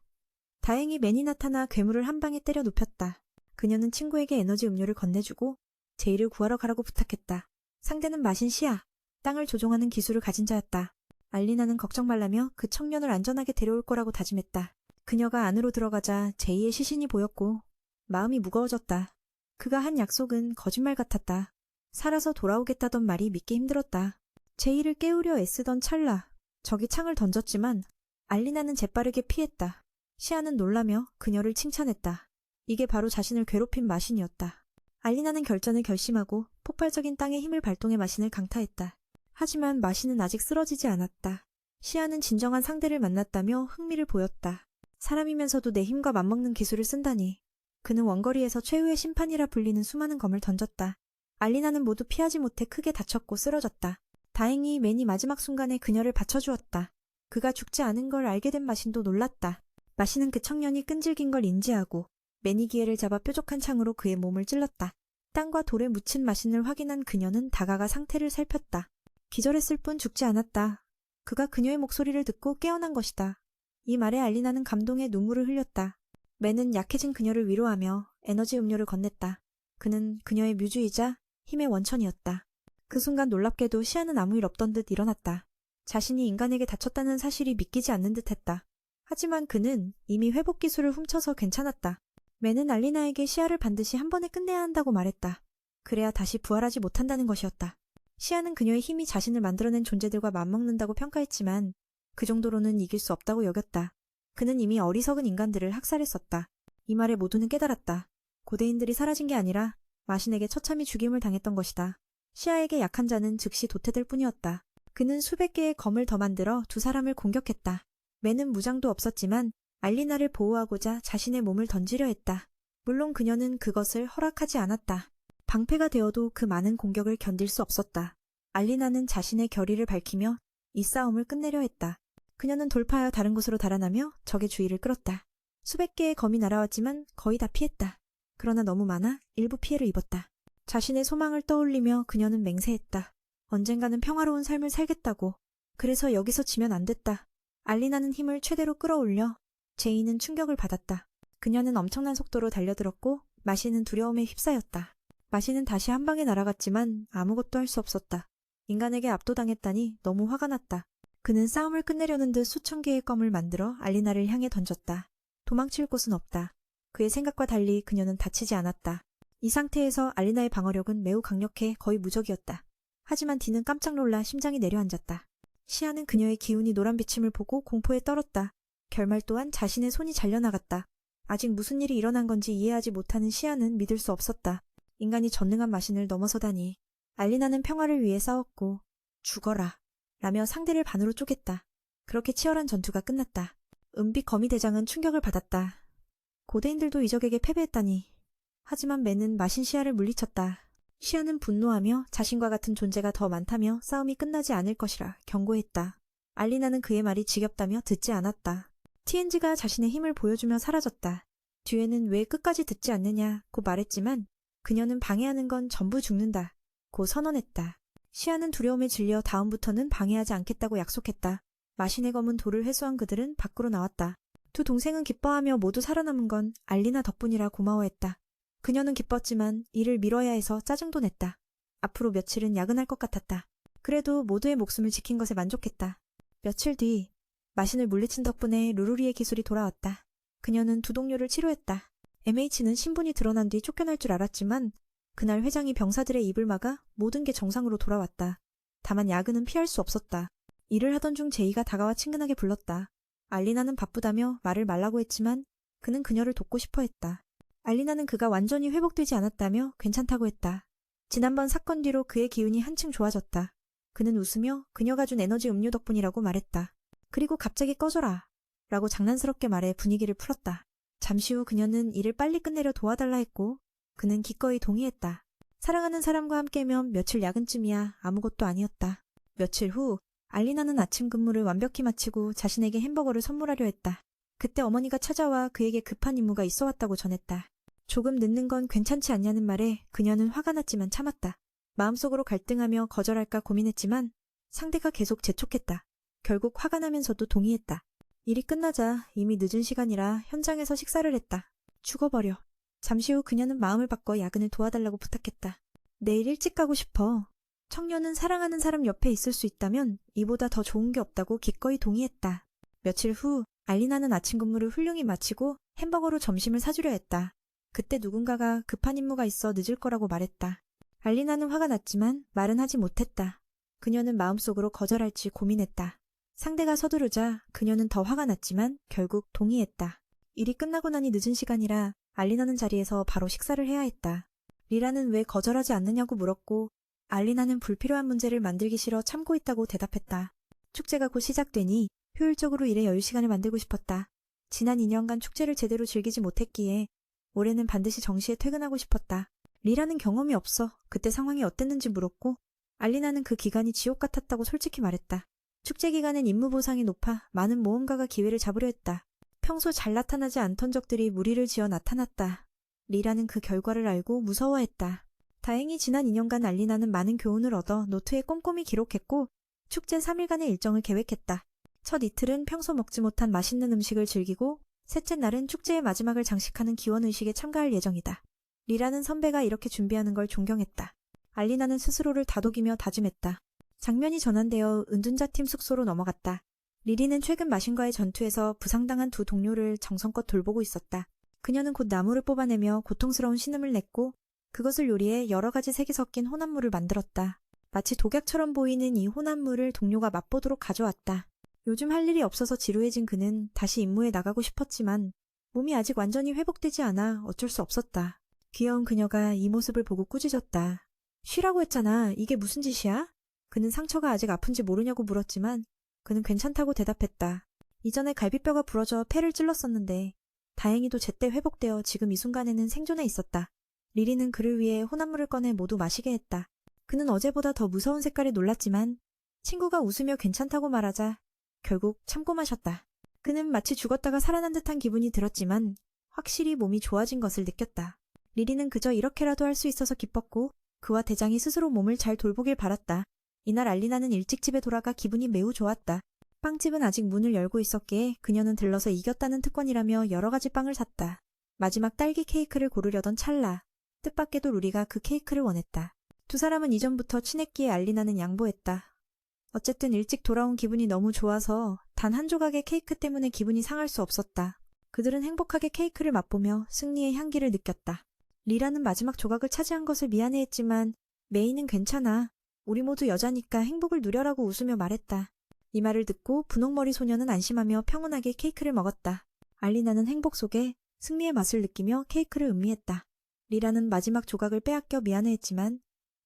다행히 맨이 나타나 괴물을 한 방에 때려 눕혔다. 그녀는 친구에게 에너지 음료를 건네주고 제이를 구하러 가라고 부탁했다. 상대는 마신 시아, 땅을 조종하는 기술을 가진 자였다. 알리나는 걱정 말라며 그 청년을 안전하게 데려올 거라고 다짐했다. 그녀가 안으로 들어가자 제이의 시신이 보였고 마음이 무거워졌다. 그가 한 약속은 거짓말 같았다. 살아서 돌아오겠다던 말이 믿기 힘들었다. 제이를 깨우려 애쓰던 찰나 적이 창을 던졌지만 알리나는 재빠르게 피했다. 시아는 놀라며 그녀를 칭찬했다. 이게 바로 자신을 괴롭힌 마신이었다. 알리나는 결전을 결심하고 폭발적인 땅의 힘을 발동해 마신을 강타했다. 하지만 마신은 아직 쓰러지지 않았다. 시아는 진정한 상대를 만났다며 흥미를 보였다. 사람이면서도 내 힘과 맞먹는 기술을 쓴다니. 그는 원거리에서 최후의 심판이라 불리는 수많은 검을 던졌다. 알리나는 모두 피하지 못해 크게 다쳤고 쓰러졌다. 다행히 맨이 마지막 순간에 그녀를 받쳐주었다. 그가 죽지 않은 걸 알게 된 마신도 놀랐다. 마신은 그 청년이 끈질긴 걸 인지하고 맨이 기회를 잡아 뾰족한 창으로 그의 몸을 찔렀다. 땅과 돌에 묻힌 마신을 확인한 그녀는 다가가 상태를 살폈다. 기절했을 뿐 죽지 않았다. 그가 그녀의 목소리를 듣고 깨어난 것이다. 이 말에 알리나는 감동에 눈물을 흘렸다. 맨은 약해진 그녀를 위로하며 에너지 음료를 건넸다. 그는 그녀의 뮤즈이자 힘의 원천이었다. 그 순간 놀랍게도 시아는 아무 일 없던 듯 일어났다. 자신이 인간에게 다쳤다는 사실이 믿기지 않는 듯했다. 하지만 그는 이미 회복 기술을 훔쳐서 괜찮았다. 맨은 알리나에게 시아를 반드시 한 번에 끝내야 한다고 말했다. 그래야 다시 부활하지 못한다는 것이었다. 시아는 그녀의 힘이 자신을 만들어낸 존재들과 맞먹는다고 평가했지만 그 정도로는 이길 수 없다고 여겼다. 그는 이미 어리석은 인간들을 학살했었다. 이 말에 모두는 깨달았다. 고대인들이 사라진 게 아니라 마신에게 처참히 죽임을 당했던 것이다. 시아에게 약한 자는 즉시 도태될 뿐이었다. 그는 수백 개의 검을 더 만들어 두 사람을 공격했다. 맨은 무장도 없었지만 알리나를 보호하고자 자신의 몸을 던지려 했다. 물론 그녀는 그것을 허락하지 않았다. 방패가 되어도 그 많은 공격을 견딜 수 없었다. 알리나는 자신의 결의를 밝히며 이 싸움을 끝내려 했다. 그녀는 돌파하여 다른 곳으로 달아나며 적의 주의를 끌었다. 수백 개의 검이 날아왔지만 거의 다 피했다. 그러나 너무 많아 일부 피해를 입었다. 자신의 소망을 떠올리며 그녀는 맹세했다. 언젠가는 평화로운 삶을 살겠다고. 그래서 여기서 지면 안 됐다. 알리나는 힘을 최대로 끌어올려 제이는 충격을 받았다. 그녀는 엄청난 속도로 달려들었고 마시는 두려움에 휩싸였다. 마시는 다시 한 방에 날아갔지만 아무것도 할 수 없었다. 인간에게 압도당했다니 너무 화가 났다. 그는 싸움을 끝내려는 듯 수천 개의 껌을 만들어 알리나를 향해 던졌다. 도망칠 곳은 없다. 그의 생각과 달리 그녀는 다치지 않았다. 이 상태에서 알리나의 방어력은 매우 강력해 거의 무적이었다. 하지만 디는 깜짝 놀라 심장이 내려앉았다. 시아는 그녀의 기운이 노란 비침을 보고 공포에 떨었다. 결말 또한 자신의 손이 잘려나갔다. 아직 무슨 일이 일어난 건지 이해하지 못하는 시아는 믿을 수 없었다. 인간이 전능한 마신을 넘어서다니. 알리나는 평화를 위해 싸웠고 죽어라 라며 상대를 반으로 쪼갰다. 그렇게 치열한 전투가 끝났다. 은빛 거미 대장은 충격을 받았다. 고대인들도 이적에게 패배했다니. 하지만 맨은 마신 시아를 물리쳤다. 시아는 분노하며 자신과 같은 존재가 더 많다며 싸움이 끝나지 않을 것이라 경고했다. 알리나는 그의 말이 지겹다며 듣지 않았다. TNG가 자신의 힘을 보여주며 사라졌다. 뒤에는 왜 끝까지 듣지 않느냐고 말했지만 그녀는 방해하는 건 전부 죽는다 고 선언했다. 시아는 두려움에 질려 다음부터는 방해하지 않겠다고 약속했다. 마신의 검은 돌을 회수한 그들은 밖으로 나왔다. 두 동생은 기뻐하며 모두 살아남은 건 알리나 덕분이라 고마워했다. 그녀는 기뻤지만 일을 미뤄야 해서 짜증도 냈다. 앞으로 며칠은 야근할 것 같았다. 그래도 모두의 목숨을 지킨 것에 만족했다. 며칠 뒤 마신을 물리친 덕분에 루루리의 기술이 돌아왔다. 그녀는 두 동료를 치료했다. MH는 신분이 드러난 뒤 쫓겨날 줄 알았지만 그날 회장이 병사들의 입을 막아 모든 게 정상으로 돌아왔다. 다만 야근은 피할 수 없었다. 일을 하던 중 제이가 다가와 친근하게 불렀다. 알리나는 바쁘다며 말을 말라고 했지만 그는 그녀를 돕고 싶어 했다. 알리나는 그가 완전히 회복되지 않았다며 괜찮다고 했다. 지난번 사건 뒤로 그의 기운이 한층 좋아졌다. 그는 웃으며 그녀가 준 에너지 음료 덕분이라고 말했다. 그리고 갑자기 꺼져라 라고 장난스럽게 말해 분위기를 풀었다. 잠시 후 그녀는 일을 빨리 끝내려 도와달라 했고 그는 기꺼이 동의했다. 사랑하는 사람과 함께면 며칠 야근쯤이야 아무것도 아니었다. 며칠 후 알리나는 아침 근무를 완벽히 마치고 자신에게 햄버거를 선물하려 했다. 그때 어머니가 찾아와 그에게 급한 임무가 있어 왔다고 전했다. 조금 늦는 건 괜찮지 않냐는 말에 그녀는 화가 났지만 참았다. 마음속으로 갈등하며 거절할까 고민했지만 상대가 계속 재촉했다. 결국 화가 나면서도 동의했다. 일이 끝나자 이미 늦은 시간이라 현장에서 식사를 했다. 죽어버려. 잠시 후 그녀는 마음을 바꿔 야근을 도와달라고 부탁했다. 내일 일찍 가고 싶어. 청년은 사랑하는 사람 옆에 있을 수 있다면 이보다 더 좋은 게 없다고 기꺼이 동의했다. 며칠 후 알리나는 아침 근무를 훌륭히 마치고 햄버거로 점심을 사주려 했다. 그때 누군가가 급한 임무가 있어 늦을 거라고 말했다. 알리나는 화가 났지만 말은 하지 못했다. 그녀는 마음속으로 거절할지 고민했다. 상대가 서두르자 그녀는 더 화가 났지만 결국 동의했다. 일이 끝나고 나니 늦은 시간이라 알리나는 자리에서 바로 식사를 해야 했다. 리라는 왜 거절하지 않느냐고 물었고 알리나는 불필요한 문제를 만들기 싫어 참고 있다고 대답했다. 축제가 곧 시작되니 효율적으로 일의 여유 시간을 만들고 싶었다. 지난 2년간 축제를 제대로 즐기지 못했기에 올해는 반드시 정시에 퇴근하고 싶었다. 리라는 경험이 없어 그때 상황이 어땠는지 물었고 알리나는 그 기간이 지옥 같았다고 솔직히 말했다. 축제 기간엔 임무 보상이 높아 많은 모험가가 기회를 잡으려 했다. 평소 잘 나타나지 않던 적들이 무리를 지어 나타났다. 리라는 그 결과를 알고 무서워했다. 다행히 지난 2년간 알리나는 많은 교훈을 얻어 노트에 꼼꼼히 기록했고 축제 3일간의 일정을 계획했다. 첫 이틀은 평소 먹지 못한 맛있는 음식을 즐기고 셋째 날은 축제의 마지막을 장식하는 기원의식에 참가할 예정이다. 리라는 선배가 이렇게 준비하는 걸 존경했다. 알리나는 스스로를 다독이며 다짐했다. 장면이 전환되어 은둔자팀 숙소로 넘어갔다. 리리는 최근 마신과의 전투에서 부상당한 두 동료를 정성껏 돌보고 있었다. 그녀는 곧 나무를 뽑아내며 고통스러운 신음을 냈고 그것을 요리해 여러 가지 색이 섞인 혼합물을 만들었다. 마치 독약처럼 보이는 이 혼합물을 동료가 맛보도록 가져왔다. 요즘 할 일이 없어서 지루해진 그는 다시 임무에 나가고 싶었지만 몸이 아직 완전히 회복되지 않아 어쩔 수 없었다. 귀여운 그녀가 이 모습을 보고 꾸짖었다. 쉬라고 했잖아. 이게 무슨 짓이야? 그는 상처가 아직 아픈지 모르냐고 물었지만 그는 괜찮다고 대답했다. 이전에 갈비뼈가 부러져 폐를 찔렀었는데 다행히도 제때 회복되어 지금 이 순간에는 생존해 있었다. 리리는 그를 위해 혼합물을 꺼내 모두 마시게 했다. 그는 어제보다 더 무서운 색깔에 놀랐지만 친구가 웃으며 괜찮다고 말하자 결국 참고 마셨다. 그는 마치 죽었다가 살아난 듯한 기분이 들었지만 확실히 몸이 좋아진 것을 느꼈다. 리리는 그저 이렇게라도 할 수 있어서 기뻤고 그와 대장이 스스로 몸을 잘 돌보길 바랐다. 이날 알리나는 일찍 집에 돌아가 기분이 매우 좋았다. 빵집은 아직 문을 열고 있었기에 그녀는 들러서 이겼다는 특권이라며 여러 가지 빵을 샀다. 마지막 딸기 케이크를 고르려던 찰나 뜻밖에도 루리가 그 케이크를 원했다. 두 사람은 이전부터 친했기에 알리나는 양보했다. 어쨌든 일찍 돌아온 기분이 너무 좋아서 단 한 조각의 케이크 때문에 기분이 상할 수 없었다. 그들은 행복하게 케이크를 맛보며 승리의 향기를 느꼈다. 리라는 마지막 조각을 차지한 것을 미안해했지만 메이는 괜찮아. 우리 모두 여자니까 행복을 누려라고 웃으며 말했다. 이 말을 듣고 분홍머리 소녀는 안심하며 평온하게 케이크를 먹었다. 알리나는 행복 속에 승리의 맛을 느끼며 케이크를 음미했다. 리라는 마지막 조각을 빼앗겨 미안해했지만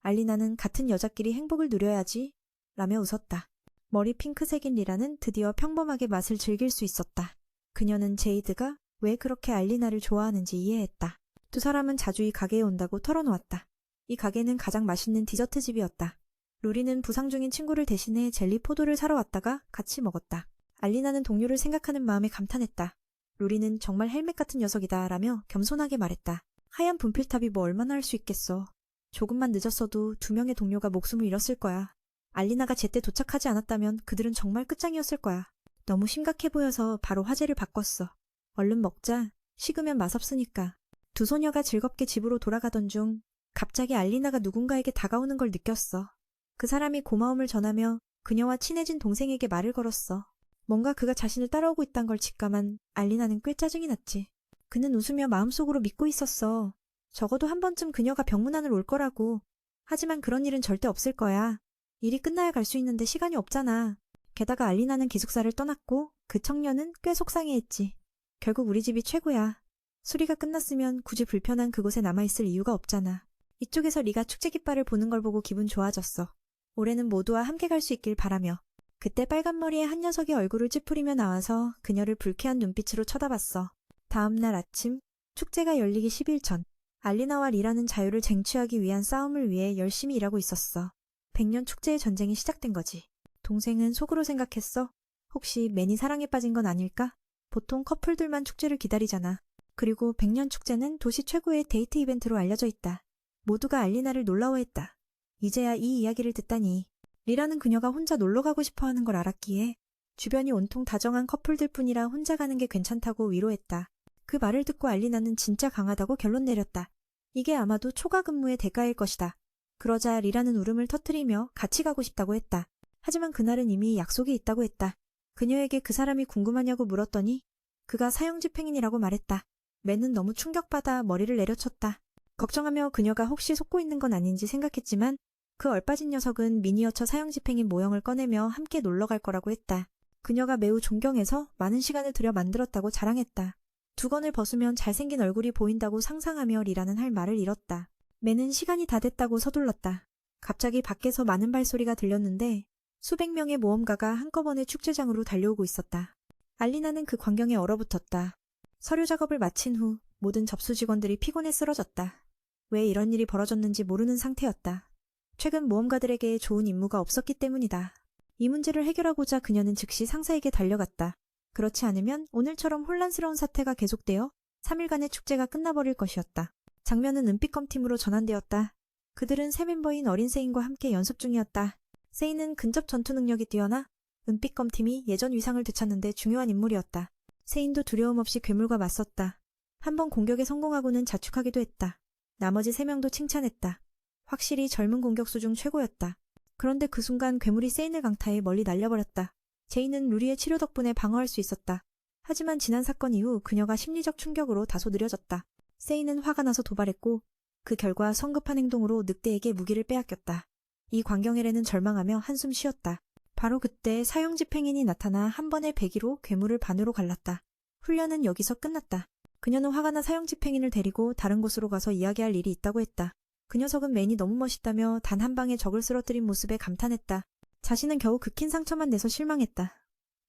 알리나는 같은 여자끼리 행복을 누려야지 라며 웃었다. 머리 핑크색인 리라는 드디어 평범하게 맛을 즐길 수 있었다. 그녀는 제이드가 왜 그렇게 알리나를 좋아하는지 이해했다. 두 사람은 자주 이 가게에 온다고 털어놓았다. 이 가게는 가장 맛있는 디저트 집이었다. 루리는 부상 중인 친구를 대신해 젤리 포도를 사러 왔다가 같이 먹었다. 알리나는 동료를 생각하는 마음에 감탄했다. 루리는 정말 헬멧 같은 녀석이다 라며 겸손하게 말했다. 하얀 분필탑이 뭐 얼마나 할 수 있겠어. 조금만 늦었어도 2명의 동료가 목숨을 잃었을 거야. 알리나가 제때 도착하지 않았다면 그들은 정말 끝장이었을 거야. 너무 심각해 보여서 바로 화제를 바꿨어. 얼른 먹자. 식으면 맛없으니까. 두 소녀가 즐겁게 집으로 돌아가던 중 갑자기 알리나가 누군가에게 다가오는 걸 느꼈어. 그 사람이 고마움을 전하며 그녀와 친해진 동생에게 말을 걸었어. 뭔가 그가 자신을 따라오고 있단 걸 직감한 알리나는 꽤 짜증이 났지. 그는 웃으며 마음속으로 믿고 있었어. 적어도 한 번쯤 그녀가 병문 안을 올 거라고. 하지만 그런 일은 절대 없을 거야. 일이 끝나야 갈 수 있는데 시간이 없잖아. 게다가 알리나는 기숙사를 떠났고 그 청년은 꽤 속상해했지. 결국 우리 집이 최고야. 수리가 끝났으면 굳이 불편한 그곳에 남아있을 이유가 없잖아. 이쪽에서 리가 축제 깃발을 보는 걸 보고 기분 좋아졌어. 올해는 모두와 함께 갈 수 있길 바라며. 그때 빨간 머리의 한 녀석이 얼굴을 찌푸리며 나와서 그녀를 불쾌한 눈빛으로 쳐다봤어. 다음 날 아침, 축제가 열리기 10일 전, 알리나와 리라는 자유를 쟁취하기 위한 싸움을 위해 열심히 일하고 있었어. 100년 축제의 전쟁이 시작된 거지. 동생은 속으로 생각했어. 혹시 맨이 사랑에 빠진 건 아닐까? 보통 커플들만 축제를 기다리잖아. 그리고 100년 축제는 도시 최고의 데이트 이벤트로 알려져 있다. 모두가 알리나를 놀라워했다. 이제야 이 이야기를 듣다니. 리라는 그녀가 혼자 놀러 가고 싶어 하는 걸 알았기에 주변이 온통 다정한 커플들 뿐이라 혼자 가는 게 괜찮다고 위로했다. 그 말을 듣고 알리나는 진짜 강하다고 결론 내렸다. 이게 아마도 초과 근무의 대가일 것이다. 그러자 리라는 울음을 터뜨리며 같이 가고 싶다고 했다. 하지만 그날은 이미 약속이 있다고 했다. 그녀에게 그 사람이 궁금하냐고 물었더니 그가 사형집행인이라고 말했다. 맨은 너무 충격받아 머리를 내려쳤다. 걱정하며 그녀가 혹시 속고 있는 건 아닌지 생각했지만 그 얼빠진 녀석은 미니어처 사형집행인 모형을 꺼내며 함께 놀러 갈 거라고 했다. 그녀가 매우 존경해서 많은 시간을 들여 만들었다고 자랑했다. 두건을 벗으면 잘생긴 얼굴이 보인다고 상상하며 리라는 할 말을 잃었다. 맨은 시간이 다 됐다고 서둘렀다. 갑자기 밖에서 많은 발소리가 들렸는데 수백 명의 모험가가 한꺼번에 축제장으로 달려오고 있었다. 알리나는 그 광경에 얼어붙었다. 서류 작업을 마친 후 모든 접수 직원들이 피곤해 쓰러졌다. 왜 이런 일이 벌어졌는지 모르는 상태였다. 최근 모험가들에게 좋은 임무가 없었기 때문이다. 이 문제를 해결하고자 그녀는 즉시 상사에게 달려갔다. 그렇지 않으면 오늘처럼 혼란스러운 사태가 계속되어 3일간의 축제가 끝나버릴 것이었다. 장면은 은빛검팀으로 전환되었다. 그들은 새 멤버인 어린 세인과 함께 연습 중이었다. 세인은 근접 전투 능력이 뛰어나 은빛검팀이 예전 위상을 되찾는데 중요한 인물이었다. 세인도 두려움 없이 괴물과 맞섰다. 한 번 공격에 성공하고는 자축하기도 했다. 나머지 3명도 칭찬했다. 확실히 젊은 공격수 중 최고였다. 그런데 그 순간 괴물이 세인을 강타해 멀리 날려버렸다. 제인은 루리의 치료 덕분에 방어할 수 있었다. 하지만 지난 사건 이후 그녀가 심리적 충격으로 다소 느려졌다. 세인은 화가 나서 도발했고 그 결과 성급한 행동으로 늑대에게 무기를 빼앗겼다. 이 광경에레는 절망하며 한숨 쉬었다. 바로 그때 사형집행인이 나타나 한 번의 배기로 괴물을 반으로 갈랐다. 훈련은 여기서 끝났다. 그녀는 화가 나 사형집행인을 데리고 다른 곳으로 가서 이야기할 일이 있다고 했다. 그 녀석은 맨이 너무 멋있다며 단 한 방에 적을 쓰러뜨린 모습에 감탄했다. 자신은 겨우 극힌 상처만 내서 실망했다.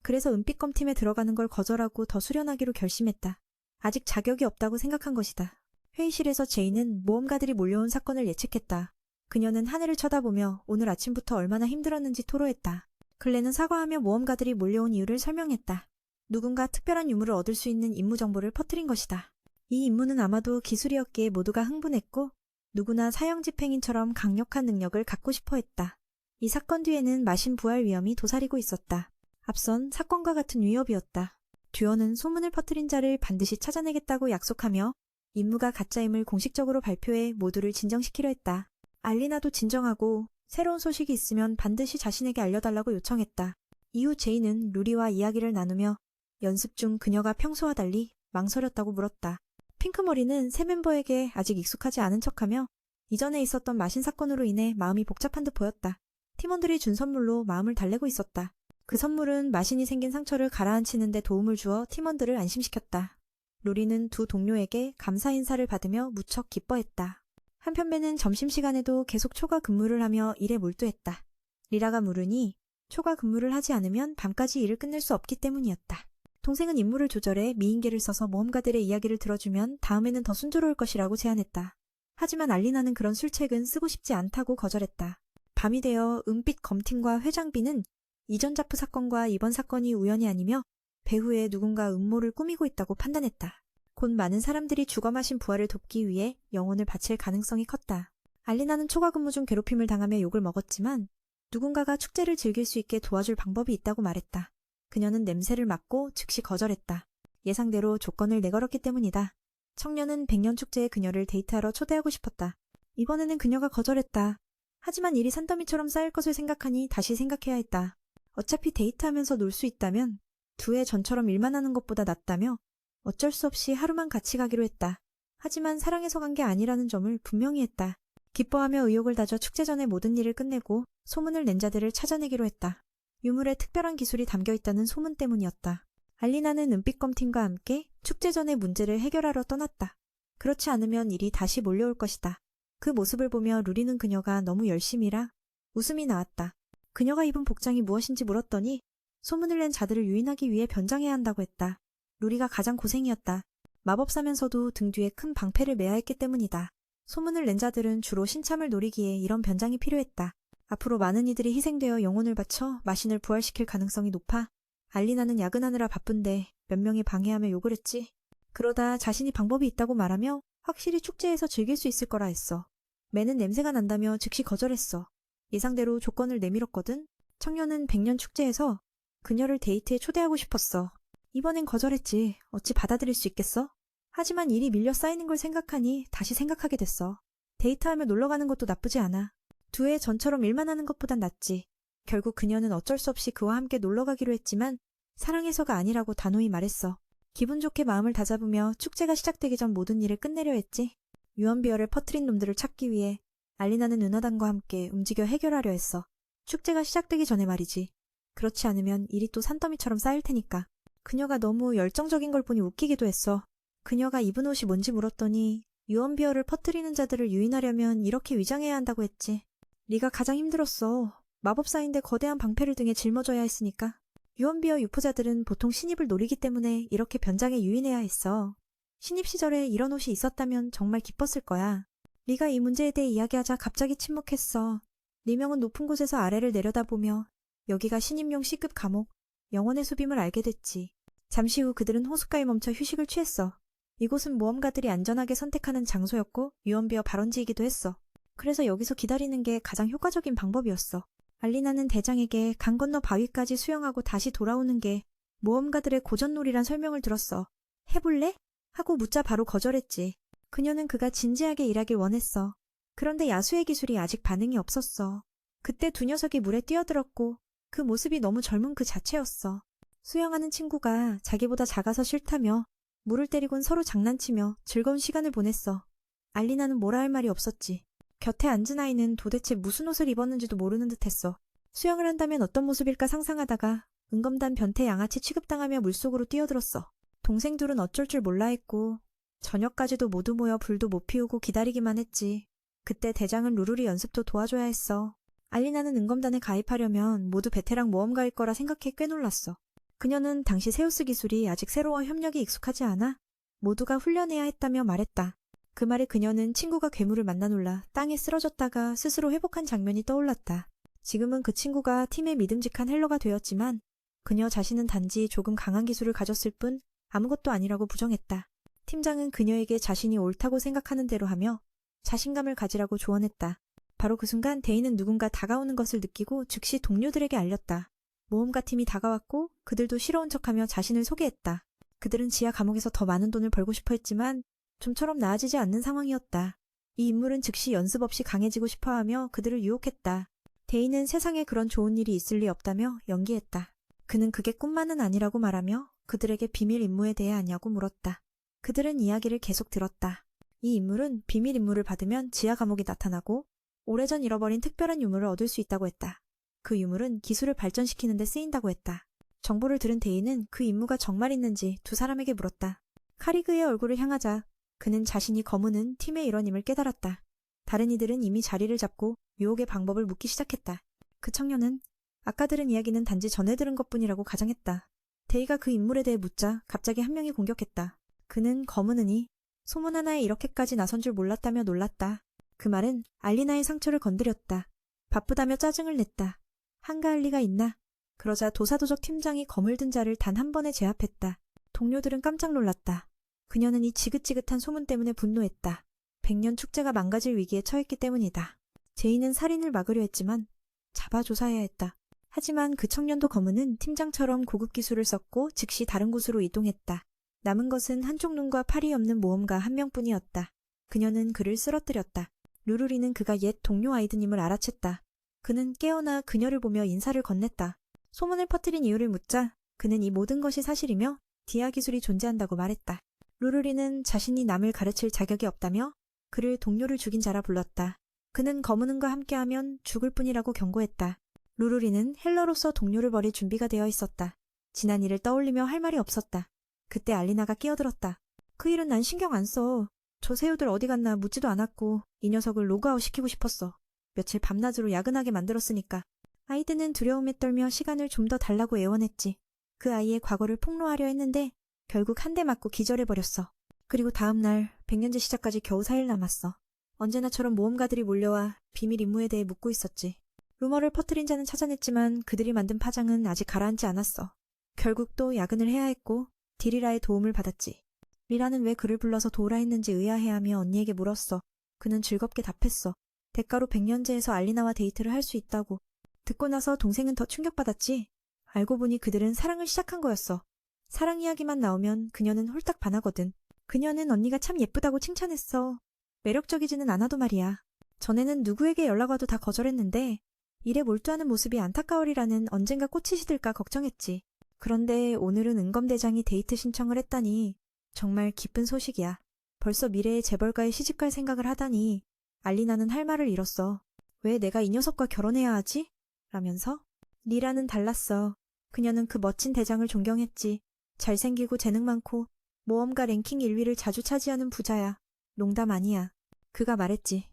그래서 은빛검팀에 들어가는 걸 거절하고 더 수련하기로 결심했다. 아직 자격이 없다고 생각한 것이다. 회의실에서 제인은 모험가들이 몰려온 사건을 예측했다. 그녀는 하늘을 쳐다보며 오늘 아침부터 얼마나 힘들었는지 토로했다. 클레는 사과하며 모험가들이 몰려온 이유를 설명했다. 누군가 특별한 유물을 얻을 수 있는 임무 정보를 퍼뜨린 것이다. 이 임무는 아마도 기술이었기에 모두가 흥분했고 누구나 사형집행인처럼 강력한 능력을 갖고 싶어 했다. 이 사건 뒤에는 마신 부활 위험이 도사리고 있었다. 앞선 사건과 같은 위협이었다. 듀어는 소문을 퍼뜨린 자를 반드시 찾아내겠다고 약속하며 임무가 가짜임을 공식적으로 발표해 모두를 진정시키려 했다. 알리나도 진정하고 새로운 소식이 있으면 반드시 자신에게 알려달라고 요청했다. 이후 제이는 루리와 이야기를 나누며 연습 중 그녀가 평소와 달리 망설였다고 물었다. 핑크머리는 새 멤버에게 아직 익숙하지 않은 척하며 이전에 있었던 마신 사건으로 인해 마음이 복잡한 듯 보였다. 팀원들이 준 선물로 마음을 달래고 있었다. 그 선물은 마신이 생긴 상처를 가라앉히는 데 도움을 주어 팀원들을 안심시켰다. 루리는 두 동료에게 감사 인사를 받으며 무척 기뻐했다. 한편 맨은 점심시간에도 계속 초과 근무를 하며 일에 몰두했다. 리라가 물으니 초과 근무를 하지 않으면 밤까지 일을 끝낼 수 없기 때문이었다. 동생은 임무를 조절해 미인계를 써서 모험가들의 이야기를 들어주면 다음에는 더 순조로울 것이라고 제안했다. 하지만 알리나는 그런 술책은 쓰고 싶지 않다고 거절했다. 밤이 되어 은빛 검팀과 회장비는 이전 자프 사건과 이번 사건이 우연이 아니며 배후에 누군가 음모를 꾸미고 있다고 판단했다. 곧 많은 사람들이 죽어 마신 부하를 돕기 위해 영혼을 바칠 가능성이 컸다. 알리나는 초과 근무 중 괴롭힘을 당하며 욕을 먹었지만 누군가가 축제를 즐길 수 있게 도와줄 방법이 있다고 말했다. 그녀는 냄새를 맡고 즉시 거절했다. 예상대로 조건을 내걸었기 때문이다. 청년은 백년 축제에 그녀를 데이트하러 초대하고 싶었다. 이번에는 그녀가 거절했다. 하지만 일이 산더미처럼 쌓일 것을 생각하니 다시 생각해야 했다. 어차피 데이트하면서 놀 수 있다면 두 해 전처럼 일만 하는 것보다 낫다며 어쩔 수 없이 하루만 같이 가기로 했다. 하지만 사랑해서 간 게 아니라는 점을 분명히 했다. 기뻐하며 의욕을 다져 축제 전에 모든 일을 끝내고 소문을 낸 자들을 찾아내기로 했다. 유물에 특별한 기술이 담겨있다는 소문 때문이었다. 알리나는 은빛검팀과 함께 축제 전의 문제를 해결하러 떠났다. 그렇지 않으면 일이 다시 몰려올 것이다. 그 모습을 보며 루리는 그녀가 너무 열심이라 웃음이 나왔다. 그녀가 입은 복장이 무엇인지 물었더니 소문을 낸 자들을 유인하기 위해 변장해야 한다고 했다. 루리가 가장 고생이었다. 마법사면서도 등 뒤에 큰 방패를 매야 했기 때문이다. 소문을 낸 자들은 주로 신참을 노리기에 이런 변장이 필요했다. 앞으로 많은 이들이 희생되어 영혼을 바쳐 마신을 부활시킬 가능성이 높아 알리나는 야근하느라 바쁜데 몇 명이 방해하며 욕을 했지. 그러다 자신이 방법이 있다고 말하며 확실히 축제에서 즐길 수 있을 거라 했어. 매는 냄새가 난다며 즉시 거절했어. 예상대로 조건을 내밀었거든. 청년은 백년 축제에서 그녀를 데이트에 초대하고 싶었어. 이번엔 거절했지. 어찌 받아들일 수 있겠어? 하지만 일이 밀려 쌓이는 걸 생각하니 다시 생각하게 됐어. 데이트하며 놀러가는 것도 나쁘지 않아. 두 해 전처럼 일만 하는 것보단 낫지. 결국 그녀는 어쩔 수 없이 그와 함께 놀러가기로 했지만 사랑해서가 아니라고 단호히 말했어. 기분 좋게 마음을 다잡으며 축제가 시작되기 전 모든 일을 끝내려 했지. 유언비어를 퍼뜨린 놈들을 찾기 위해 알리나는 은하단과 함께 움직여 해결하려 했어. 축제가 시작되기 전에 말이지. 그렇지 않으면 일이 또 산더미처럼 쌓일 테니까. 그녀가 너무 열정적인 걸 보니 웃기기도 했어. 그녀가 입은 옷이 뭔지 물었더니 유언비어를 퍼뜨리는 자들을 유인하려면 이렇게 위장해야 한다고 했지. 네가 가장 힘들었어. 마법사인데 거대한 방패를 등에 짊어져야 했으니까. 유언비어 유포자들은 보통 신입을 노리기 때문에 이렇게 변장에 유인해야 했어. 신입 시절에 이런 옷이 있었다면 정말 기뻤을 거야. 네가 이 문제에 대해 이야기하자 갑자기 침묵했어. 네 명은 높은 곳에서 아래를 내려다보며 여기가 신입용 C급 감옥, 영혼의 숲임을 알게 됐지. 잠시 후 그들은 호숫가에 멈춰 휴식을 취했어. 이곳은 모험가들이 안전하게 선택하는 장소였고 유언비어 발원지이기도 했어. 그래서 여기서 기다리는 게 가장 효과적인 방법이었어. 알리나는 대장에게 강 건너 바위까지 수영하고 다시 돌아오는 게 모험가들의 고전놀이란 설명을 들었어. 해볼래? 하고 묻자 바로 거절했지. 그녀는 그가 진지하게 일하길 원했어. 그런데 야수의 기술이 아직 반응이 없었어. 그때 두 녀석이 물에 뛰어들었고 그 모습이 너무 젊은 그 자체였어. 수영하는 친구가 자기보다 작아서 싫다며 물을 때리곤 서로 장난치며 즐거운 시간을 보냈어. 알리나는 뭐라 할 말이 없었지. 곁에 앉은 아이는 도대체 무슨 옷을 입었는지도 모르는 듯했어. 수영을 한다면 어떤 모습일까 상상하다가 은검단 변태 양아치 취급당하며 물속으로 뛰어들었어. 동생 둘은 어쩔 줄 몰라 했고 저녁까지도 모두 모여 불도 못 피우고 기다리기만 했지. 그때 대장은 루루리 연습도 도와줘야 했어. 알리나는 은검단에 가입하려면 모두 베테랑 모험가일 거라 생각해 꽤 놀랐어. 그녀는 당시 세우스 기술이 아직 새로워 협력이 익숙하지 않아 모두가 훈련해야 했다며 말했다. 그 말에 그녀는 친구가 괴물을 만나 놀라 땅에 쓰러졌다가 스스로 회복한 장면이 떠올랐다. 지금은 그 친구가 팀의 믿음직한 헬러가 되었지만 그녀 자신은 단지 조금 강한 기술을 가졌을 뿐 아무것도 아니라고 부정했다. 팀장은 그녀에게 자신이 옳다고 생각하는 대로 하며 자신감을 가지라고 조언했다. 바로 그 순간 데이는 누군가 다가오는 것을 느끼고 즉시 동료들에게 알렸다. 모험가 팀이 다가왔고 그들도 싫어온 척하며 자신을 소개했다. 그들은 지하 감옥에서 더 많은 돈을 벌고 싶어 했지만 좀처럼 나아지지 않는 상황이었다. 이 인물은 즉시 연습 없이 강해지고 싶어하며 그들을 유혹했다. 데이는 세상에 그런 좋은 일이 있을 리 없다며 연기했다. 그는 그게 꿈만은 아니라고 말하며 그들에게 비밀 임무에 대해 아냐고 물었다. 그들은 이야기를 계속 들었다. 이 인물은 비밀 임무를 받으면 지하 감옥이 나타나고 오래전 잃어버린 특별한 유물을 얻을 수 있다고 했다. 그 유물은 기술을 발전시키는 데 쓰인다고 했다. 정보를 들은 데이는 그 임무가 정말 있는지 두 사람에게 물었다. 카리그의 얼굴을 향하자 그는 자신이 거무는 팀의 일원임을 깨달았다. 다른 이들은 이미 자리를 잡고 유혹의 방법을 묻기 시작했다. 그 청년은 아까 들은 이야기는 단지 전해 들은 것뿐이라고 가정했다. 데이가 그 인물에 대해 묻자 갑자기 한 명이 공격했다. 그는 거무는이 소문 하나에 이렇게까지 나선 줄 몰랐다며 놀랐다. 그 말은 알리나의 상처를 건드렸다. 바쁘다며 짜증을 냈다. 한가할 리가 있나? 그러자 도사도적 팀장이 검을 든 자를 단 한 번에 제압했다. 동료들은 깜짝 놀랐다. 그녀는 이 지긋지긋한 소문 때문에 분노했다. 100년 축제가 망가질 위기에 처했기 때문이다. 제이는 살인을 막으려 했지만 잡아 조사해야 했다. 하지만 그 청년도 검은은 팀장처럼 고급 기술을 썼고 즉시 다른 곳으로 이동했다. 남은 것은 한쪽 눈과 팔이 없는 모험가 한 명뿐이었다. 그녀는 그를 쓰러뜨렸다. 루루리는 그가 옛 동료 아이드님을 알아챘다. 그는 깨어나 그녀를 보며 인사를 건넸다. 소문을 퍼뜨린 이유를 묻자 그는 이 모든 것이 사실이며 디아 기술이 존재한다고 말했다. 루루리는 자신이 남을 가르칠 자격이 없다며 그를 동료를 죽인 자라 불렀다. 그는 검은은과 함께하면 죽을 뿐이라고 경고했다. 루루리는 헬러로서 동료를 버릴 준비가 되어 있었다. 지난 일을 떠올리며 할 말이 없었다. 그때 알리나가 끼어들었다. 그 일은 난 신경 안 써. 저 새우들 어디 갔나 묻지도 않았고 이 녀석을 로그아웃 시키고 싶었어. 며칠 밤낮으로 야근하게 만들었으니까. 아이드는 두려움에 떨며 시간을 좀 더 달라고 애원했지. 그 아이의 과거를 폭로하려 했는데 결국 한 대 맞고 기절해버렸어. 그리고 다음 날 100년제 시작까지 겨우 4일 남았어. 언제나처럼 모험가들이 몰려와 비밀 임무에 대해 묻고 있었지. 루머를 퍼뜨린 자는 찾아냈지만 그들이 만든 파장은 아직 가라앉지 않았어. 결국 또 야근을 해야 했고 디리라의 도움을 받았지. 리라는 왜 그를 불러서 도우라 했는지 의아해하며 언니에게 물었어. 그는 즐겁게 답했어. 대가로 100년제에서 알리나와 데이트를 할 수 있다고. 듣고 나서 동생은 더 충격받았지. 알고 보니 그들은 사랑을 시작한 거였어. 사랑 이야기만 나오면 그녀는 홀딱 반하거든. 그녀는 언니가 참 예쁘다고 칭찬했어. 매력적이지는 않아도 말이야. 전에는 누구에게 연락 와도 다 거절했는데 일에 몰두하는 모습이 안타까우리라는 언젠가 꽃이 시들까 걱정했지. 그런데 오늘은 은검대장이 데이트 신청을 했다니 정말 기쁜 소식이야. 벌써 미래의 재벌가에 시집갈 생각을 하다니 알리나는 할 말을 잃었어. 왜 내가 이 녀석과 결혼해야 하지? 라면서. 리라는 달랐어. 그녀는 그 멋진 대장을 존경했지. 잘생기고 재능 많고 모험가 랭킹 1위를 자주 차지하는 부자야. 농담 아니야. 그가 말했지.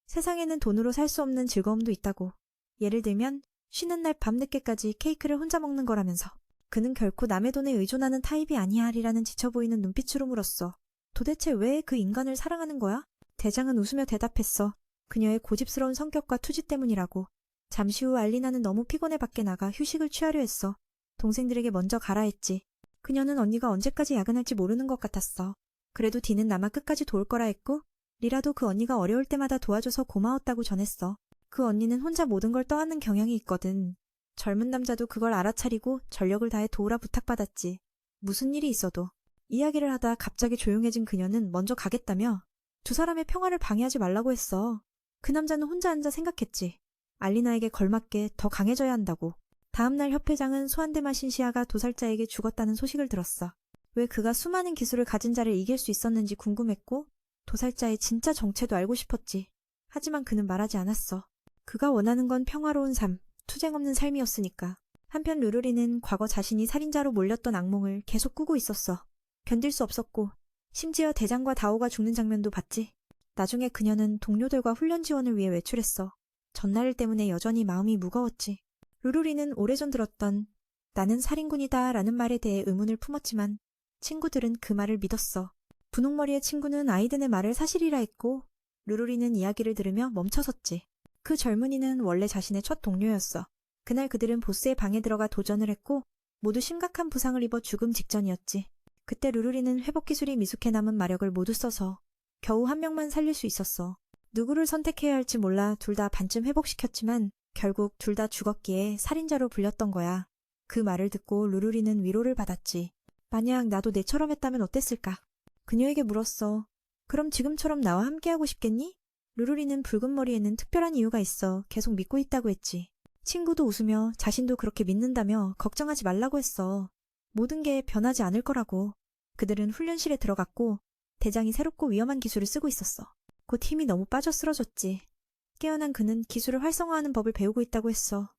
세상에는 돈으로 살 수 없는 즐거움도 있다고. 예를 들면 쉬는 날 밤늦게까지 케이크를 혼자 먹는 거라면서. 그는 결코 남의 돈에 의존하는 타입이 아니야 리라는 지쳐 보이는 눈빛으로 물었어. 도대체 왜 그 인간을 사랑하는 거야? 대장은 웃으며 대답했어. 그녀의 고집스러운 성격과 투지 때문이라고. 잠시 후 알리나는 너무 피곤해 밖에 나가 휴식을 취하려 했어. 동생들에게 먼저 가라 했지. 그녀는 언니가 언제까지 야근할지 모르는 것 같았어. 그래도 디는 남아 끝까지 도울 거라 했고 리라도 그 언니가 어려울 때마다 도와줘서 고마웠다고 전했어. 그 언니는 혼자 모든 걸 떠안는 경향이 있거든. 젊은 남자도 그걸 알아차리고 전력을 다해 도우라 부탁받았지. 무슨 일이 있어도. 이야기를 하다 갑자기 조용해진 그녀는 먼저 가겠다며 두 사람의 평화를 방해하지 말라고 했어. 그 남자는 혼자 앉아 생각했지. 알리나에게 걸맞게 더 강해져야 한다고. 다음날 협회장은 소환대마 신시아가 도살자에게 죽었다는 소식을 들었어. 왜 그가 수많은 기술을 가진 자를 이길 수 있었는지 궁금했고 도살자의 진짜 정체도 알고 싶었지. 하지만 그는 말하지 않았어. 그가 원하는 건 평화로운 삶, 투쟁 없는 삶이었으니까. 한편 루루리는 과거 자신이 살인자로 몰렸던 악몽을 계속 꾸고 있었어. 견딜 수 없었고 심지어 대장과 다오가 죽는 장면도 봤지. 나중에 그녀는 동료들과 훈련 지원을 위해 외출했어. 전날 때문에 여전히 마음이 무거웠지. 루루리는 오래전 들었던 나는 살인군이다 라는 말에 대해 의문을 품었지만 친구들은 그 말을 믿었어. 분홍머리의 친구는 아이든의 말을 사실이라 했고 루루리는 이야기를 들으며 멈춰섰지. 그 젊은이는 원래 자신의 첫 동료였어. 그날 그들은 보스의 방에 들어가 도전을 했고 모두 심각한 부상을 입어 죽음 직전이었지. 그때 루루리는 회복 기술이 미숙해 남은 마력을 모두 써서 겨우 한 명만 살릴 수 있었어. 누구를 선택해야 할지 몰라 둘 다 반쯤 회복시켰지만 결국 둘 다 죽었기에 살인자로 불렸던 거야. 그 말을 듣고 루루리는 위로를 받았지. 만약 나도 내처럼 했다면 어땠을까? 그녀에게 물었어. 그럼 지금처럼 나와 함께하고 싶겠니? 루루리는 붉은 머리에는 특별한 이유가 있어 계속 믿고 있다고 했지. 친구도 웃으며 자신도 그렇게 믿는다며 걱정하지 말라고 했어. 모든 게 변하지 않을 거라고. 그들은 훈련실에 들어갔고 대장이 새롭고 위험한 기술을 쓰고 있었어. 곧 힘이 너무 빠져 쓰러졌지. 깨어난 그는 기술을 활성화하는 법을 배우고 있다고 했어.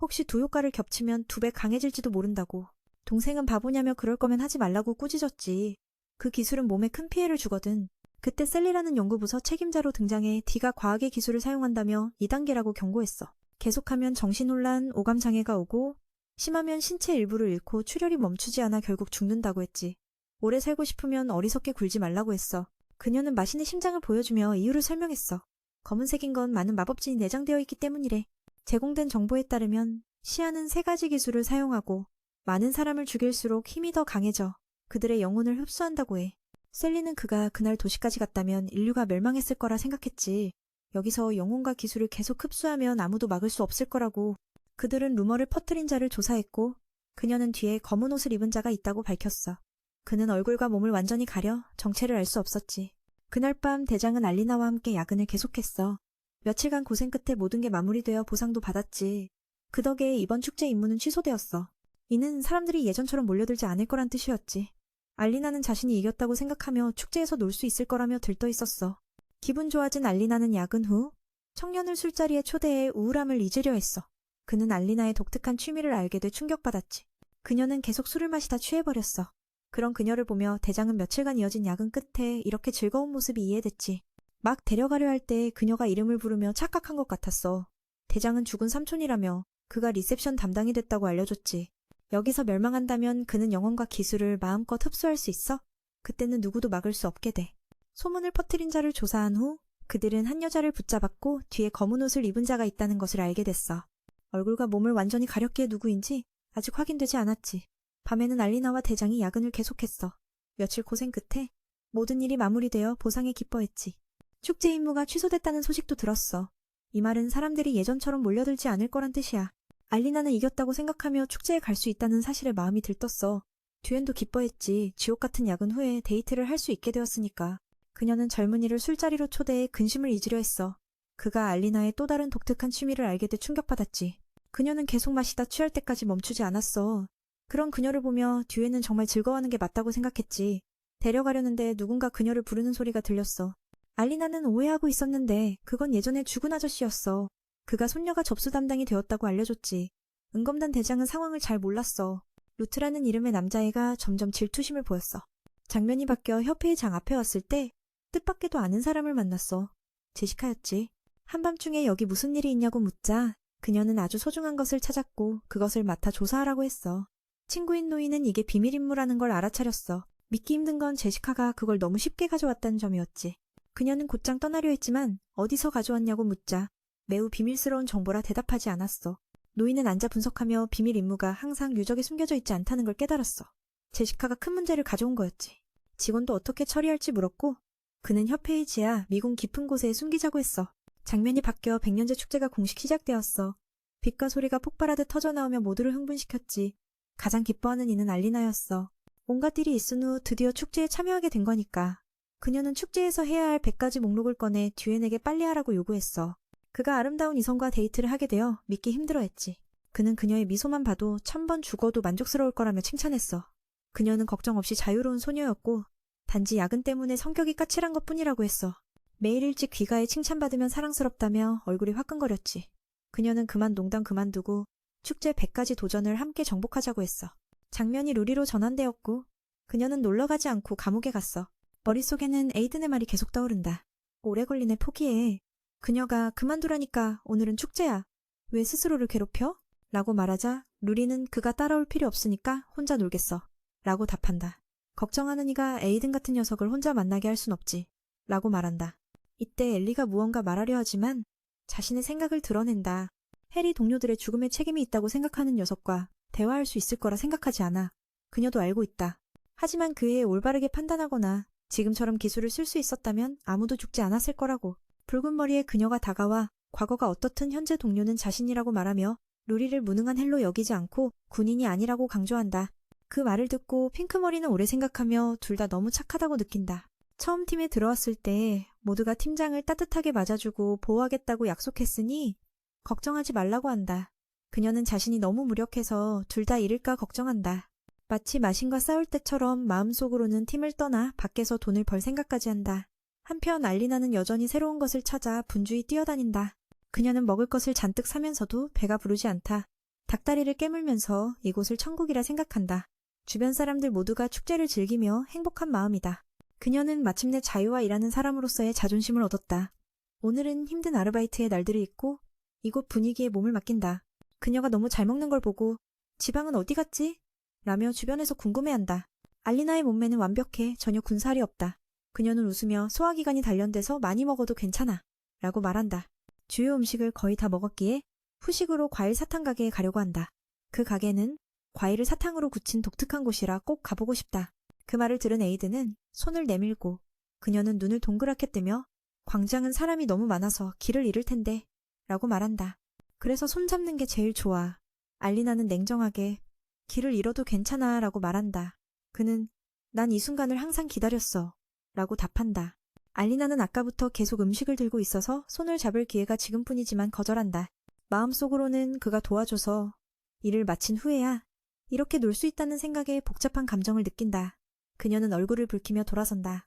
혹시 두 효과를 겹치면 2배 강해질지도 모른다고. 동생은 바보냐며 그럴 거면 하지 말라고 꾸짖었지. 그 기술은 몸에 큰 피해를 주거든. 그때 셀리라는 연구부서 책임자로 등장해 디가 과학의 기술을 사용한다며 2단계라고 경고했어. 계속하면 정신혼란, 오감장애가 오고 심하면 신체 일부를 잃고 출혈이 멈추지 않아 결국 죽는다고 했지. 오래 살고 싶으면 어리석게 굴지 말라고 했어. 그녀는 마신의 심장을 보여주며 이유를 설명했어. 검은색인 건 많은 마법진이 내장되어 있기 때문이래. 제공된 정보에 따르면 시아는 3가지 기술을 사용하고 많은 사람을 죽일수록 힘이 더 강해져 그들의 영혼을 흡수한다고 해. 셀리는 그가 그날 도시까지 갔다면 인류가 멸망했을 거라 생각했지. 여기서 영혼과 기술을 계속 흡수하면 아무도 막을 수 없을 거라고. 그들은 루머를 퍼뜨린 자를 조사했고 그녀는 뒤에 검은 옷을 입은 자가 있다고 밝혔어. 그는 얼굴과 몸을 완전히 가려 정체를 알 수 없었지. 그날 밤 대장은 알리나와 함께 야근을 계속했어. 며칠간 고생 끝에 모든 게 마무리되어 보상도 받았지. 그 덕에 이번 축제 임무는 취소되었어. 이는 사람들이 예전처럼 몰려들지 않을 거란 뜻이었지. 알리나는 자신이 이겼다고 생각하며 축제에서 놀 수 있을 거라며 들떠 있었어. 기분 좋아진 알리나는 야근 후 청년을 술자리에 초대해 우울함을 잊으려 했어. 그는 알리나의 독특한 취미를 알게 돼 충격받았지. 그녀는 계속 술을 마시다 취해버렸어. 그런 그녀를 보며 대장은 며칠간 이어진 야근 끝에 이렇게 즐거운 모습이 이해됐지. 막 데려가려 할 때 그녀가 이름을 부르며 착각한 것 같았어. 대장은 죽은 삼촌이라며 그가 리셉션 담당이 됐다고 알려줬지. 여기서 멸망한다면 그는 영혼과 기술을 마음껏 흡수할 수 있어? 그때는 누구도 막을 수 없게 돼. 소문을 퍼뜨린 자를 조사한 후 그들은 한 여자를 붙잡았고 뒤에 검은 옷을 입은 자가 있다는 것을 알게 됐어. 얼굴과 몸을 완전히 가렸기에 누구인지 아직 확인되지 않았지. 밤에는 알리나와 대장이 야근을 계속했어. 며칠 고생 끝에 모든 일이 마무리되어 보상에 기뻐했지. 축제 임무가 취소됐다는 소식도 들었어. 이 말은 사람들이 예전처럼 몰려들지 않을 거란 뜻이야. 알리나는 이겼다고 생각하며 축제에 갈 수 있다는 사실에 마음이 들떴어. 듀엔도 기뻐했지. 지옥 같은 야근 후에 데이트를 할 수 있게 되었으니까. 그녀는 젊은이를 술자리로 초대해 근심을 잊으려 했어. 그가 알리나의 또 다른 독특한 취미를 알게 돼 충격받았지. 그녀는 계속 마시다 취할 때까지 멈추지 않았어. 그런 그녀를 보며 듀엔은 정말 즐거워하는 게 맞다고 생각했지. 데려가려는데 누군가 그녀를 부르는 소리가 들렸어. 알리나는 오해하고 있었는데 그건 예전에 죽은 아저씨였어. 그가 손녀가 접수 담당이 되었다고 알려줬지. 은검단 대장은 상황을 잘 몰랐어. 루트라는 이름의 남자애가 점점 질투심을 보였어. 장면이 바뀌어 협회의장 앞에 왔을 때 뜻밖에도 아는 사람을 만났어. 제시카였지. 한밤중에 여기 무슨 일이 있냐고 묻자 그녀는 아주 소중한 것을 찾았고 그것을 맡아 조사하라고 했어. 친구인 노이는 이게 비밀 임무라는 걸 알아차렸어. 믿기 힘든 건 제시카가 그걸 너무 쉽게 가져왔다는 점이었지. 그녀는 곧장 떠나려 했지만 어디서 가져왔냐고 묻자 매우 비밀스러운 정보라 대답하지 않았어. 노이는 앉아 분석하며 비밀 임무가 항상 유적에 숨겨져 있지 않다는 걸 깨달았어. 제시카가 큰 문제를 가져온 거였지. 직원도 어떻게 처리할지 물었고 그는 협회의 지하 미궁 깊은 곳에 숨기자고 했어. 장면이 바뀌어 백년제 축제가 공식 시작되었어. 빛과 소리가 폭발하듯 터져나오며 모두를 흥분시켰지. 가장 기뻐하는 이는 알리나였어. 온갖 일이 있은 후 드디어 축제에 참여하게 된 거니까. 그녀는 축제에서 해야 할 100가지 목록을 꺼내 듀엔에게 빨리 하라고 요구했어. 그가 아름다운 이성과 데이트를 하게 되어 믿기 힘들어했지. 그는 그녀의 미소만 봐도 1000번 죽어도 만족스러울 거라며 칭찬했어. 그녀는 걱정 없이 자유로운 소녀였고 단지 야근 때문에 성격이 까칠한 것뿐이라고 했어. 매일 일찍 귀가해 칭찬받으면 사랑스럽다며 얼굴이 화끈거렸지. 그녀는 그만 농담 그만두고 축제 100가지 도전을 함께 정복하자고 했어. 장면이 루리로 전환되었고 그녀는 놀러가지 않고 감옥에 갔어. 머릿속에는 에이든의 말이 계속 떠오른다. 오래 걸리네 포기해. 그녀가 그만두라니까 오늘은 축제야. 왜 스스로를 괴롭혀? 라고 말하자 루리는 그가 따라올 필요 없으니까 혼자 놀겠어. 라고 답한다. 걱정하는 이가 에이든 같은 녀석을 혼자 만나게 할 순 없지. 라고 말한다. 이때 엘리가 무언가 말하려 하지만 자신의 생각을 드러낸다. 해리 동료들의 죽음에 책임이 있다고 생각하는 녀석과 대화할 수 있을 거라 생각하지 않아. 그녀도 알고 있다. 하지만 그에 올바르게 판단하거나 지금처럼 기술을 쓸 수 있었다면 아무도 죽지 않았을 거라고. 붉은 머리에 그녀가 다가와 과거가 어떻든 현재 동료는 자신이라고 말하며 루리를 무능한 헬로 여기지 않고 군인이 아니라고 강조한다. 그 말을 듣고 핑크머리는 오래 생각하며 둘 다 너무 착하다고 느낀다. 처음 팀에 들어왔을 때 모두가 팀장을 따뜻하게 맞아주고 보호하겠다고 약속했으니 걱정하지 말라고 한다. 그녀는 자신이 너무 무력해서 둘 다 잃을까 걱정한다. 마치 마신과 싸울 때처럼 마음속으로는 팀을 떠나 밖에서 돈을 벌 생각까지 한다. 한편 알리나는 여전히 새로운 것을 찾아 분주히 뛰어다닌다. 그녀는 먹을 것을 잔뜩 사면서도 배가 부르지 않다. 닭다리를 깨물면서 이곳을 천국이라 생각한다. 주변 사람들 모두가 축제를 즐기며 행복한 마음이다. 그녀는 마침내 자유와 일하는 사람으로서의 자존심을 얻었다. 오늘은 힘든 아르바이트의 날들이 있고 이곳 분위기에 몸을 맡긴다. 그녀가 너무 잘 먹는 걸 보고 지방은 어디 갔지? 라며 주변에서 궁금해한다. 알리나의 몸매는 완벽해 전혀 군살이 없다. 그녀는 웃으며 소화기관이 단련돼서 많이 먹어도 괜찮아 라고 말한다. 주요 음식을 거의 다 먹었기에 후식으로 과일 사탕 가게에 가려고 한다. 그 가게는 과일을 사탕으로 굳힌 독특한 곳이라 꼭 가보고 싶다. 그 말을 들은 에이드는 손을 내밀고 그녀는 눈을 동그랗게 뜨며 광장은 사람이 너무 많아서 길을 잃을 텐데 라고 말한다. 그래서 손잡는 게 제일 좋아. 알리나는 냉정하게 길을 잃어도 괜찮아 라고 말한다. 그는 난 이 순간을 항상 기다렸어 라고 답한다. 알리나는 아까부터 계속 음식을 들고 있어서 손을 잡을 기회가 지금뿐이지만 거절한다. 마음속으로는 그가 도와줘서 일을 마친 후에야 이렇게 놀 수 있다는 생각에 복잡한 감정을 느낀다. 그녀는 얼굴을 붉히며 돌아선다.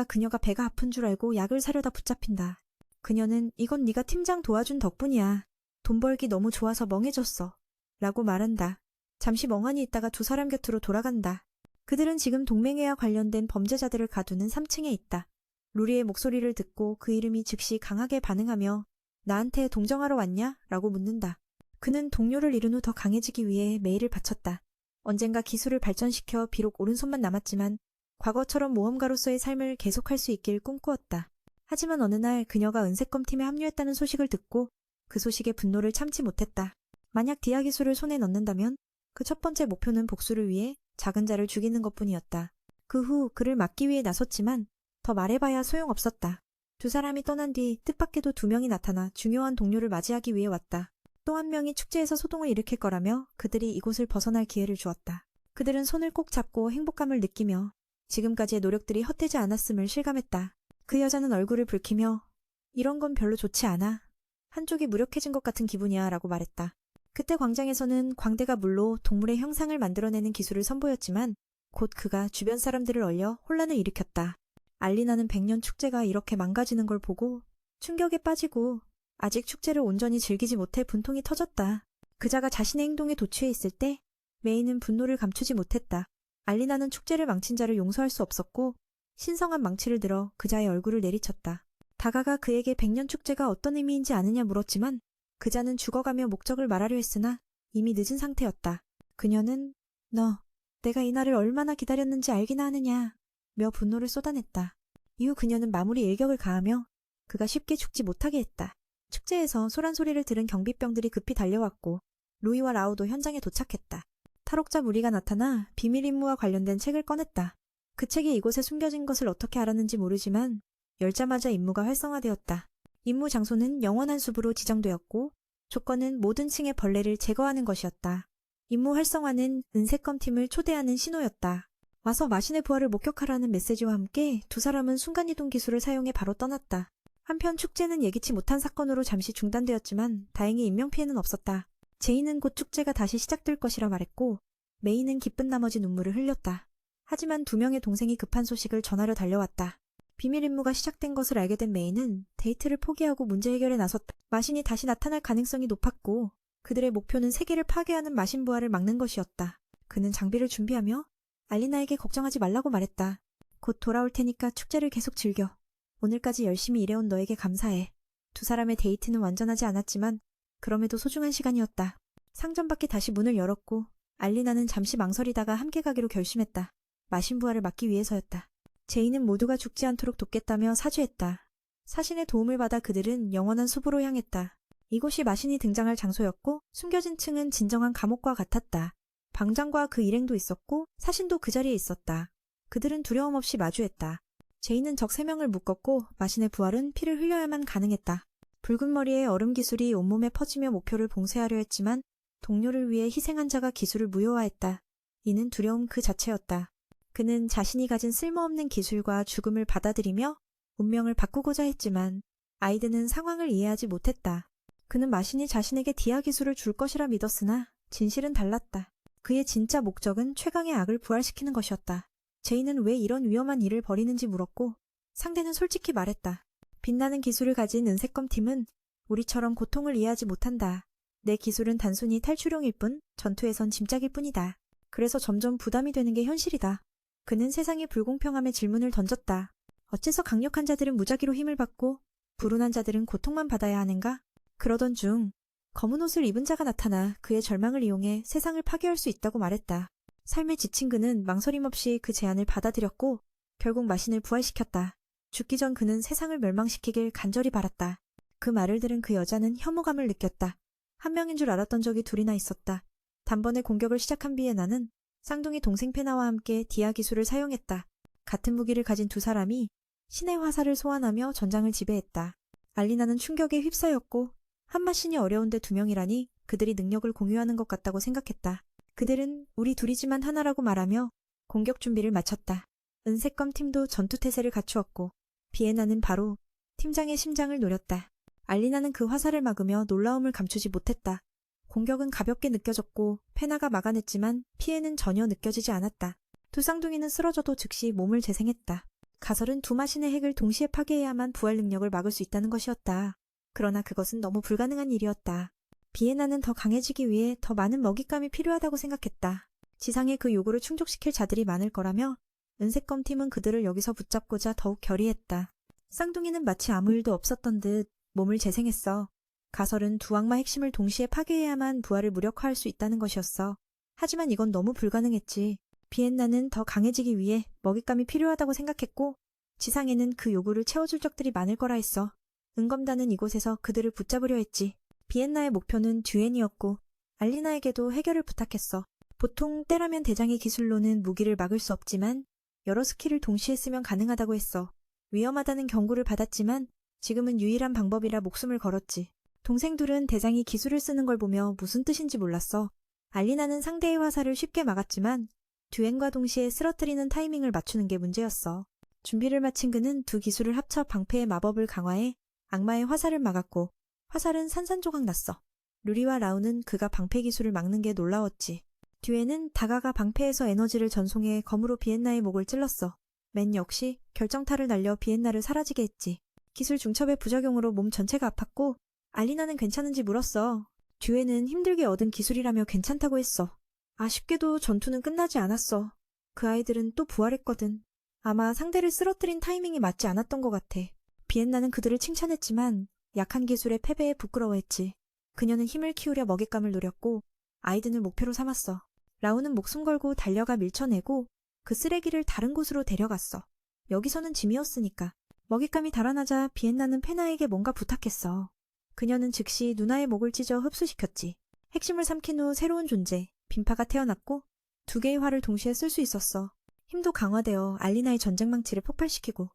그녀가 배가 아픈 줄 알고 약을 사려다 붙잡힌다. 그녀는 이건 네가 팀장 도와준 덕분이야. 돈 벌기 너무 좋아서 멍해졌어 라고 말한다. 잠시 멍하니 있다가 두 사람 곁으로 돌아간다. 그들은 지금 동맹회와 관련된 범죄자들을 가두는 3층에 있다. 루리의 목소리를 듣고 그 이름이 즉시 강하게 반응하며 나한테 동정하러 왔냐? 라고 묻는다. 그는 동료를 잃은 후 더 강해지기 위해 매일을 바쳤다. 언젠가 기술을 발전시켜 비록 오른손만 남았지만 과거처럼 모험가로서의 삶을 계속할 수 있길 꿈꾸었다. 하지만 어느 날 그녀가 은색검 팀에 합류했다는 소식을 듣고 그 소식에 분노를 참지 못했다. 만약 디아 기술을 손에 넣는다면 그 첫 번째 목표는 복수를 위해 작은 자를 죽이는 것뿐이었다. 그 후 그를 막기 위해 나섰지만 더 말해봐야 소용없었다. 두 사람이 떠난 뒤 뜻밖에도 2명이 나타나 중요한 동료를 맞이하기 위해 왔다. 또 한 명이 축제에서 소동을 일으킬 거라며 그들이 이곳을 벗어날 기회를 주었다. 그들은 손을 꼭 잡고 행복감을 느끼며 지금까지의 노력들이 헛되지 않았음을 실감했다. 그 여자는 얼굴을 붉히며 이런 건 별로 좋지 않아. 한쪽이 무력해진 것 같은 기분이야 라고 말했다. 그때 광장에서는 광대가 물로 동물의 형상을 만들어내는 기술을 선보였지만 곧 그가 주변 사람들을 얼려 혼란을 일으켰다. 알리나는 100년 축제가 이렇게 망가지는 걸 보고 충격에 빠지고 아직 축제를 온전히 즐기지 못해 분통이 터졌다. 그자가 자신의 행동에 도취해 있을 때 메이는 분노를 감추지 못했다. 알리나는 축제를 망친 자를 용서할 수 없었고 신성한 망치를 들어 그자의 얼굴을 내리쳤다. 다가가 그에게 100년 축제가 어떤 의미인지 아느냐 물었지만 그자는 죽어가며 목적을 말하려 했으나 이미 늦은 상태였다. 그녀는 너 내가 이 날을 얼마나 기다렸는지 알기나 하느냐 며 분노를 쏟아냈다. 이후 그녀는 마무리 일격을 가하며 그가 쉽게 죽지 못하게 했다. 축제에서 소란 소리를 들은 경비병들이 급히 달려왔고 루이와 라우도 현장에 도착했다. 탈옥자 무리가 나타나 비밀 임무와 관련된 책을 꺼냈다. 그 책이 이곳에 숨겨진 것을 어떻게 알았는지 모르지만 열자마자 임무가 활성화되었다. 임무 장소는 영원한 숲으로 지정되었고 조건은 모든 층의 벌레를 제거하는 것이었다. 임무 활성화는 은색검 팀을 초대하는 신호였다. 와서 마신의 부활을 목격하라는 메시지와 함께 두 사람은 순간이동 기술을 사용해 바로 떠났다. 한편 축제는 예기치 못한 사건으로 잠시 중단되었지만 다행히 인명피해는 없었다. 제이는 곧 축제가 다시 시작될 것이라 말했고 메이는 기쁜 나머지 눈물을 흘렸다. 하지만 2명의 동생이 급한 소식을 전하려 달려왔다. 비밀 임무가 시작된 것을 알게 된 메이는 데이트를 포기하고 문제 해결에 나섰다. 마신이 다시 나타날 가능성이 높았고 그들의 목표는 세계를 파괴하는 마신 부활을 막는 것이었다. 그는 장비를 준비하며 알리나에게 걱정하지 말라고 말했다. 곧 돌아올 테니까 축제를 계속 즐겨. 오늘까지 열심히 일해온 너에게 감사해. 두 사람의 데이트는 완전하지 않았지만 그럼에도 소중한 시간이었다. 상점 밖에 다시 문을 열었고 알리나는 잠시 망설이다가 함께 가기로 결심했다. 마신 부활을 막기 위해서였다. 제이는 모두가 죽지 않도록 돕겠다며 사죄했다. 사신의 도움을 받아 그들은 영원한 숲으로 향했다. 이곳이 마신이 등장할 장소였고 숨겨진 층은 진정한 감옥과 같았다. 방장과 그 일행도 있었고 사신도 그 자리에 있었다. 그들은 두려움 없이 마주했다. 제이는 적 3명을 묶었고 마신의 부활은 피를 흘려야만 가능했다. 붉은 머리에 얼음 기술이 온몸에 퍼지며 목표를 봉쇄하려 했지만 동료를 위해 희생한 자가 기술을 무효화했다. 이는 두려움 그 자체였다. 그는 자신이 가진 쓸모없는 기술과 죽음을 받아들이며 운명을 바꾸고자 했지만 아이드는 상황을 이해하지 못했다. 그는 마신이 자신에게 디아 기술을 줄 것이라 믿었으나 진실은 달랐다. 그의 진짜 목적은 최강의 악을 부활시키는 것이었다. 제이는 왜 이런 위험한 일을 벌이는지 물었고 상대는 솔직히 말했다. 빛나는 기술을 가진 은색검 팀은 우리처럼 고통을 이해하지 못한다. 내 기술은 단순히 탈출용일 뿐 전투에선 짐짝일 뿐이다. 그래서 점점 부담이 되는 게 현실이다. 그는 세상의 불공평함에 질문을 던졌다. 어째서 강력한 자들은 무작위로 힘을 받고 불운한 자들은 고통만 받아야 하는가? 그러던 중 검은 옷을 입은 자가 나타나 그의 절망을 이용해 세상을 파괴할 수 있다고 말했다. 삶에 지친 그는 망설임 없이 그 제안을 받아들였고 결국 마신을 부활시켰다. 죽기 전 그는 세상을 멸망시키길 간절히 바랐다. 그 말을 들은 그 여자는 혐오감을 느꼈다. 한 명인 줄 알았던 적이 둘이나 있었다. 단번에 공격을 시작한 비에나는 쌍둥이 동생 페나와 함께 디아 기술을 사용했다. 같은 무기를 가진 두 사람이 신의 화살을 소환하며 전장을 지배했다. 알리나는 충격에 휩싸였고 한마신이 어려운데 두 명이라니 그들이 능력을 공유하는 것 같다고 생각했다. 그들은 우리 둘이지만 하나라고 말하며 공격 준비를 마쳤다. 은색검 팀도 전투태세를 갖추었고 비에나는 바로 팀장의 심장을 노렸다. 알리나는 그 화살을 막으며 놀라움을 감추지 못했다. 공격은 가볍게 느껴졌고 페나가 막아냈지만 피해는 전혀 느껴지지 않았다. 두 쌍둥이는 쓰러져도 즉시 몸을 재생했다. 가설은 두 마신의 핵을 동시에 파괴해야만 부활 능력을 막을 수 있다는 것이었다. 그러나 그것은 너무 불가능한 일이었다. 비에나는 더 강해지기 위해 더 많은 먹잇감이 필요하다고 생각했다. 지상에 그 요구를 충족시킬 자들이 많을 거라며 은색검 팀은 그들을 여기서 붙잡고자 더욱 결의했다. 쌍둥이는 마치 아무 일도 없었던 듯 몸을 재생했어. 가설은 두 악마 핵심을 동시에 파괴해야만 부활을 무력화할 수 있다는 것이었어. 하지만 이건 너무 불가능했지. 비엔나는 더 강해지기 위해 먹잇감이 필요하다고 생각했고 지상에는 그 요구를 채워줄 적들이 많을 거라 했어. 은검단은 이곳에서 그들을 붙잡으려 했지. 비엔나의 목표는 듀엔이었고 알리나에게도 해결을 부탁했어. 보통 때라면 대장의 기술로는 무기를 막을 수 없지만 여러 스킬을 동시에 쓰면 가능하다고 했어. 위험하다는 경고를 받았지만 지금은 유일한 방법이라 목숨을 걸었지. 동생 둘은 대장이 기술을 쓰는 걸 보며 무슨 뜻인지 몰랐어. 알리나는 상대의 화살을 쉽게 막았지만 듀엔과 동시에 쓰러뜨리는 타이밍을 맞추는 게 문제였어. 준비를 마친 그는 두 기술을 합쳐 방패의 마법을 강화해 악마의 화살을 막았고 화살은 산산조각 났어. 루리와 라우는 그가 방패 기술을 막는 게 놀라웠지. 듀엔은 다가가 방패에서 에너지를 전송해 검으로 비엔나의 목을 찔렀어. 맨 역시 결정타를 날려 비엔나를 사라지게 했지. 기술 중첩의 부작용으로 몸 전체가 아팠고 알리나는 괜찮은지 물었어. 듀엔은 힘들게 얻은 기술이라며 괜찮다고 했어. 아쉽게도 전투는 끝나지 않았어. 그 아이들은 또 부활했거든. 아마 상대를 쓰러뜨린 타이밍이 맞지 않았던 것 같아. 비엔나는 그들을 칭찬했지만 약한 기술의 패배에 부끄러워했지. 그녀는 힘을 키우려 먹잇감을 노렸고 아이든을 목표로 삼았어. 라우는 목숨 걸고 달려가 밀쳐내고 그 쓰레기를 다른 곳으로 데려갔어. 여기서는 짐이었으니까. 먹잇감이 달아나자 비엔나는 페나에게 뭔가 부탁했어. 그녀는 즉시 누나의 목을 찢어 흡수시켰지. 핵심을 삼킨 후 새로운 존재, 빈파가 태어났고 두 개의 활을 동시에 쓸 수 있었어. 힘도 강화되어 알리나의 전쟁망치를 폭발시키고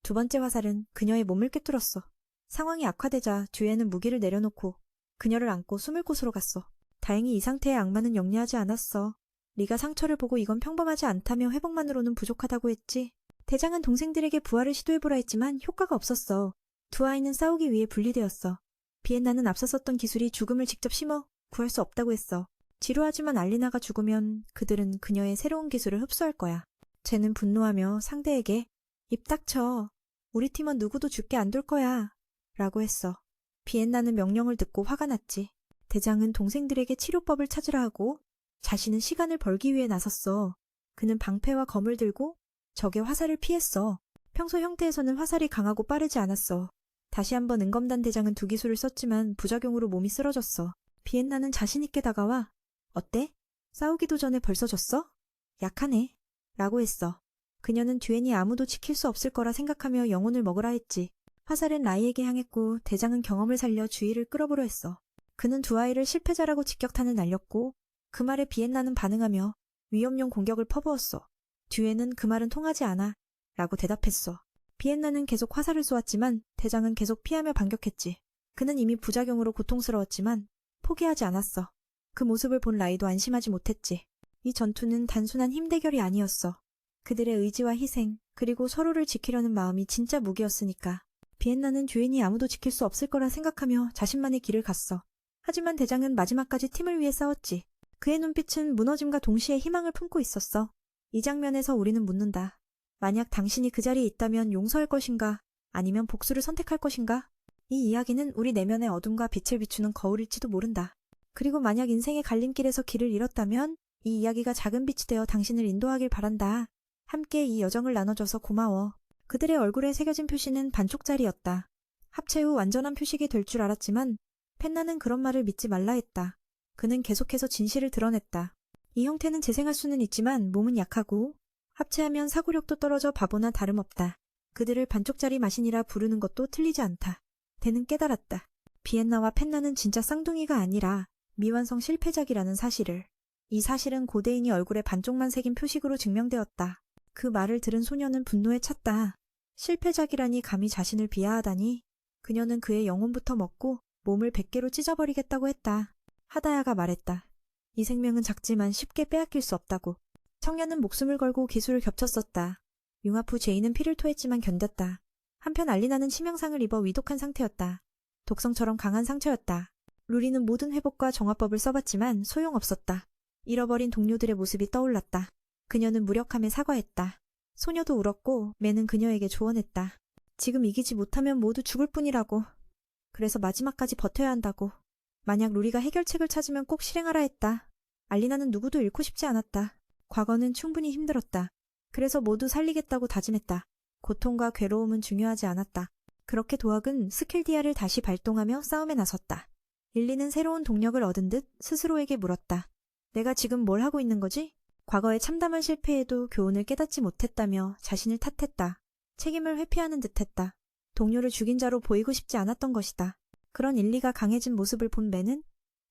두 번째 화살은 그녀의 몸을 꿰뚫었어. 상황이 악화되자 듀엔은 무기를 내려놓고 그녀를 안고 숨을 곳으로 갔어. 다행히 이 상태의 악마는 영리하지 않았어. 리가 상처를 보고 이건 평범하지 않다며 회복만으로는 부족하다고 했지. 대장은 동생들에게 부활을 시도해보라 했지만 효과가 없었어. 두 아이는 싸우기 위해 분리되었어. 비엔나는 앞서 썼던 기술이 죽음을 직접 심어 구할 수 없다고 했어. 지루하지만 알리나가 죽으면 그들은 그녀의 새로운 기술을 흡수할 거야. 쟤는 분노하며 상대에게 입 닥쳐. 우리 팀원 누구도 죽게 안 둘 거야. 라고 했어. 비엔나는 명령을 듣고 화가 났지. 대장은 동생들에게 치료법을 찾으라 하고 자신은 시간을 벌기 위해 나섰어. 그는 방패와 검을 들고 적의 화살을 피했어. 평소 형태에서는 화살이 강하고 빠르지 않았어. 다시 한번 은검단 대장은 두 기술을 썼지만 부작용으로 몸이 쓰러졌어. 비엔나는 자신있게 다가와 어때? 싸우기도 전에 벌써 졌어? 약하네. 라고 했어. 그녀는 듀엔이 아무도 지킬 수 없을 거라 생각하며 영혼을 먹으라 했지. 화살은 라이에게 향했고 대장은 경험을 살려 주의를 끌어보려 했어. 그는 두 아이를 실패자라고 직격탄을 날렸고 그 말에 비엔나는 반응하며 위험용 공격을 퍼부었어. 듀엔은 그 말은 통하지 않아 라고 대답했어. 비엔나는 계속 화살을 쏘았지만 대장은 계속 피하며 반격했지. 그는 이미 부작용으로 고통스러웠지만 포기하지 않았어. 그 모습을 본 라이도 안심하지 못했지. 이 전투는 단순한 힘 대결이 아니었어. 그들의 의지와 희생 그리고 서로를 지키려는 마음이 진짜 무기였으니까. 비엔나는 듀엔이 아무도 지킬 수 없을 거라 생각하며 자신만의 길을 갔어. 하지만 대장은 마지막까지 팀을 위해 싸웠지. 그의 눈빛은 무너짐과 동시에 희망을 품고 있었어. 이 장면에서 우리는 묻는다. 만약 당신이 그 자리에 있다면 용서할 것인가? 아니면 복수를 선택할 것인가? 이 이야기는 우리 내면의 어둠과 빛을 비추는 거울일지도 모른다. 그리고 만약 인생의 갈림길에서 길을 잃었다면 이 이야기가 작은 빛이 되어 당신을 인도하길 바란다. 함께 이 여정을 나눠줘서 고마워. 그들의 얼굴에 새겨진 표시는 반쪽짜리였다. 합체 후 완전한 표식이 될 줄 알았지만 펜나는 그런 말을 믿지 말라 했다. 그는 계속해서 진실을 드러냈다. 이 형태는 재생할 수는 있지만 몸은 약하고 합체하면 사고력도 떨어져 바보나 다름없다. 그들을 반쪽짜리 마신이라 부르는 것도 틀리지 않다. 대는 깨달았다. 비엔나와 펜나는 진짜 쌍둥이가 아니라 미완성 실패작이라는 사실을. 이 사실은 고대인이 얼굴에 반쪽만 새긴 표식으로 증명되었다. 그 말을 들은 소녀는 분노에 찼다. 실패작이라니 감히 자신을 비하하다니. 그녀는 그의 영혼부터 먹고 몸을 100개로 찢어버리겠다고 했다. 하다야가 말했다. 이 생명은 작지만 쉽게 빼앗길 수 없다고. 청년은 목숨을 걸고 기술을 겹쳤었다. 융합 후 제이는 피를 토했지만 견뎠다. 한편 알리나는 치명상을 입어 위독한 상태였다. 독성처럼 강한 상처였다. 루리는 모든 회복과 정화법을 써봤지만 소용없었다. 잃어버린 동료들의 모습이 떠올랐다. 그녀는 무력함에 사과했다. 소녀도 울었고 매는 그녀에게 조언했다. 지금 이기지 못하면 모두 죽을 뿐이라고. 그래서 마지막까지 버텨야 한다고. 만약 루리가 해결책을 찾으면 꼭 실행하라 했다. 알리나는 누구도 잃고 싶지 않았다. 과거는 충분히 힘들었다. 그래서 모두 살리겠다고 다짐했다. 고통과 괴로움은 중요하지 않았다. 그렇게 도학은 스킬디아를 다시 발동하며 싸움에 나섰다. 일리는 새로운 동력을 얻은 듯 스스로에게 물었다. 내가 지금 뭘 하고 있는 거지? 과거의 참담한 실패에도 교훈을 깨닫지 못했다며 자신을 탓했다. 책임을 회피하는 듯했다. 동료를 죽인 자로 보이고 싶지 않았던 것이다. 그런 일리가 강해진 모습을 본 맨은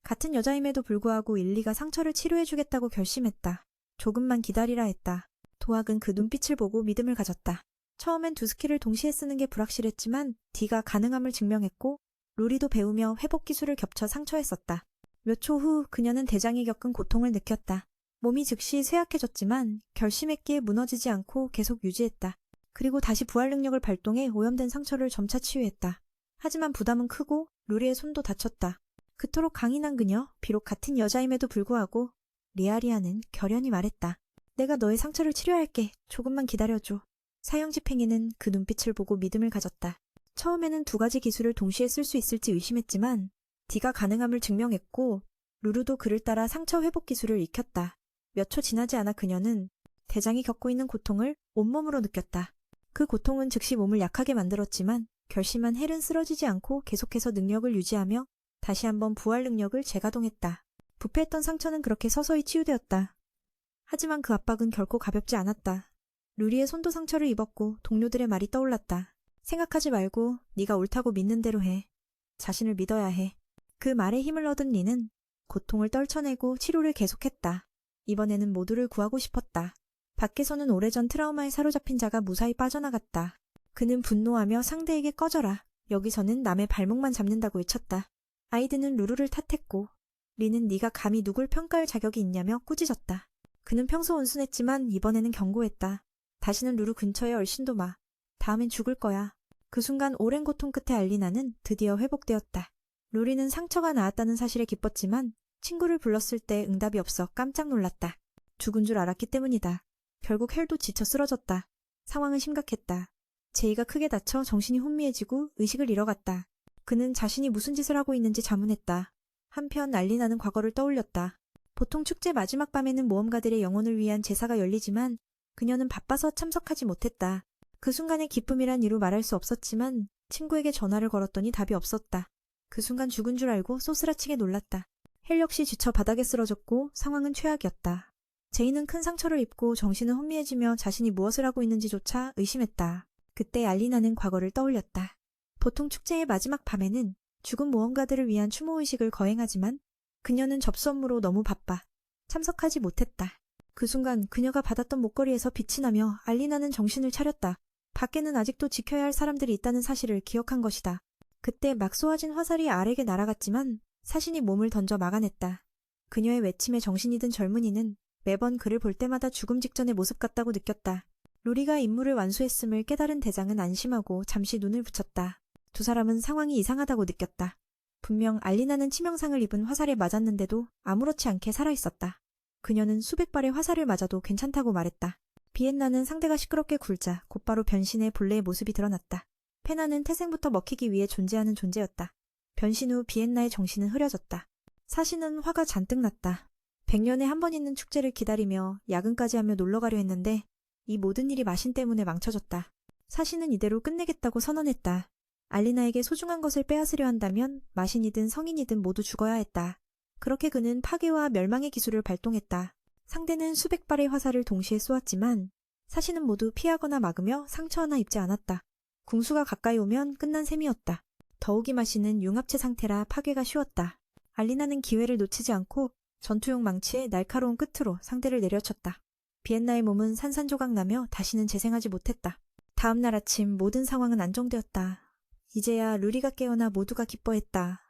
같은 여자임에도 불구하고 일리가 상처를 치료해주겠다고 결심했다. 조금만 기다리라 했다. 도학은 그 눈빛을 보고 믿음을 가졌다. 처음엔 두 스킬을 동시에 쓰는 게 불확실했지만 D가 가능함을 증명했고 루리도 배우며 회복 기술을 겹쳐 상처했었다. 몇 초 후 그녀는 대장이 겪은 고통을 느꼈다. 몸이 즉시 쇠약해졌지만 결심했기에 무너지지 않고 계속 유지했다. 그리고 다시 부활 능력을 발동해 오염된 상처를 점차 치유했다. 하지만 부담은 크고 루리의 손도 다쳤다. 그토록 강인한 그녀, 비록 같은 여자임에도 불구하고 리아리아는 결연히 말했다. 내가 너의 상처를 치료할게. 조금만 기다려줘. 사형 집행이는 그 눈빛을 보고 믿음을 가졌다. 처음에는 두 가지 기술을 동시에 쓸 수 있을지 의심했지만 D가 가능함을 증명했고 루루도 그를 따라 상처 회복 기술을 익혔다. 몇 초 지나지 않아 그녀는 대장이 겪고 있는 고통을 온몸으로 느꼈다. 그 고통은 즉시 몸을 약하게 만들었지만 결심한 헬은 쓰러지지 않고 계속해서 능력을 유지하며 다시 한번 부활 능력을 재가동했다. 부패했던 상처는 그렇게 서서히 치유되었다. 하지만 그 압박은 결코 가볍지 않았다. 루리의 손도 상처를 입었고 동료들의 말이 떠올랐다. 생각하지 말고 네가 옳다고 믿는 대로 해. 자신을 믿어야 해. 그 말에 힘을 얻은 리는 고통을 떨쳐내고 치료를 계속했다. 이번에는 모두를 구하고 싶었다. 밖에서는 오래전 트라우마에 사로잡힌 자가 무사히 빠져나갔다. 그는 분노하며 상대에게 꺼져라. 여기서는 남의 발목만 잡는다고 외쳤다. 아이드는 루루를 탓했고 리는 네가 감히 누굴 평가할 자격이 있냐며 꾸짖었다. 그는 평소 온순했지만 이번에는 경고했다. 다시는 루루 근처에 얼씬도 마. 다음엔 죽을 거야. 그 순간 오랜 고통 끝에 알리나는 드디어 회복되었다. 루리는 상처가 나았다는 사실에 기뻤지만 친구를 불렀을 때 응답이 없어 깜짝 놀랐다. 죽은 줄 알았기 때문이다. 결국 헬도 지쳐 쓰러졌다. 상황은 심각했다. 제이가 크게 다쳐 정신이 혼미해지고 의식을 잃어갔다. 그는 자신이 무슨 짓을 하고 있는지 자문했다. 한편 알리나는 과거를 떠올렸다. 보통 축제 마지막 밤에는 모험가들의 영혼을 위한 제사가 열리지만 그녀는 바빠서 참석하지 못했다. 그 순간의 기쁨이란 이루 말할 수 없었지만 친구에게 전화를 걸었더니 답이 없었다. 그 순간 죽은 줄 알고 쏘스라치게 놀랐다. 헬 역시 지쳐 바닥에 쓰러졌고 상황은 최악이었다. 제이는 큰 상처를 입고 정신은 혼미해지며 자신이 무엇을 하고 있는지조차 의심했다. 그때 알리나는 과거를 떠올렸다. 보통 축제의 마지막 밤에는 죽은 모험가들을 위한 추모의식을 거행하지만 그녀는 접수 업무로 너무 바빠 참석하지 못했다. 그 순간 그녀가 받았던 목걸이에서 빛이 나며 알리나는 정신을 차렸다. 밖에는 아직도 지켜야 할 사람들이 있다는 사실을 기억한 것이다. 그때 막 쏘아진 화살이 알에게 날아갔지만 사신이 몸을 던져 막아냈다. 그녀의 외침에 정신이 든 젊은이는 매번 그를 볼 때마다 죽음 직전의 모습 같다고 느꼈다. 루리가 임무를 완수했음을 깨달은 대장은 안심하고 잠시 눈을 붙였다. 두 사람은 상황이 이상하다고 느꼈다. 분명 알리나는 치명상을 입은 화살에 맞았는데도 아무렇지 않게 살아있었다. 그녀는 수백 발의 화살을 맞아도 괜찮다고 말했다. 비엔나는 상대가 시끄럽게 굴자 곧바로 변신해 본래의 모습이 드러났다. 페나는 태생부터 먹히기 위해 존재하는 존재였다. 변신 후 비엔나의 정신은 흐려졌다. 사신은 화가 잔뜩 났다. 100년에 한 번 있는 축제를 기다리며 야근까지 하며 놀러가려 했는데 이 모든 일이 마신 때문에 망쳐졌다. 사신은 이대로 끝내겠다고 선언했다. 알리나에게 소중한 것을 빼앗으려 한다면 마신이든 성인이든 모두 죽어야 했다. 그렇게 그는 파괴와 멸망의 기술을 발동했다. 상대는 수백 발의 화살을 동시에 쏘았지만 사신은 모두 피하거나 막으며 상처 하나 입지 않았다. 궁수가 가까이 오면 끝난 셈이었다. 더욱이 마시는 융합체 상태라 파괴가 쉬웠다. 알리나는 기회를 놓치지 않고 전투용 망치의 날카로운 끝으로 상대를 내려쳤다. 비엔나의 몸은 산산조각나며 다시는 재생하지 못했다. 다음 날 아침 모든 상황은 안정되었다. 이제야 루리가 깨어나 모두가 기뻐했다.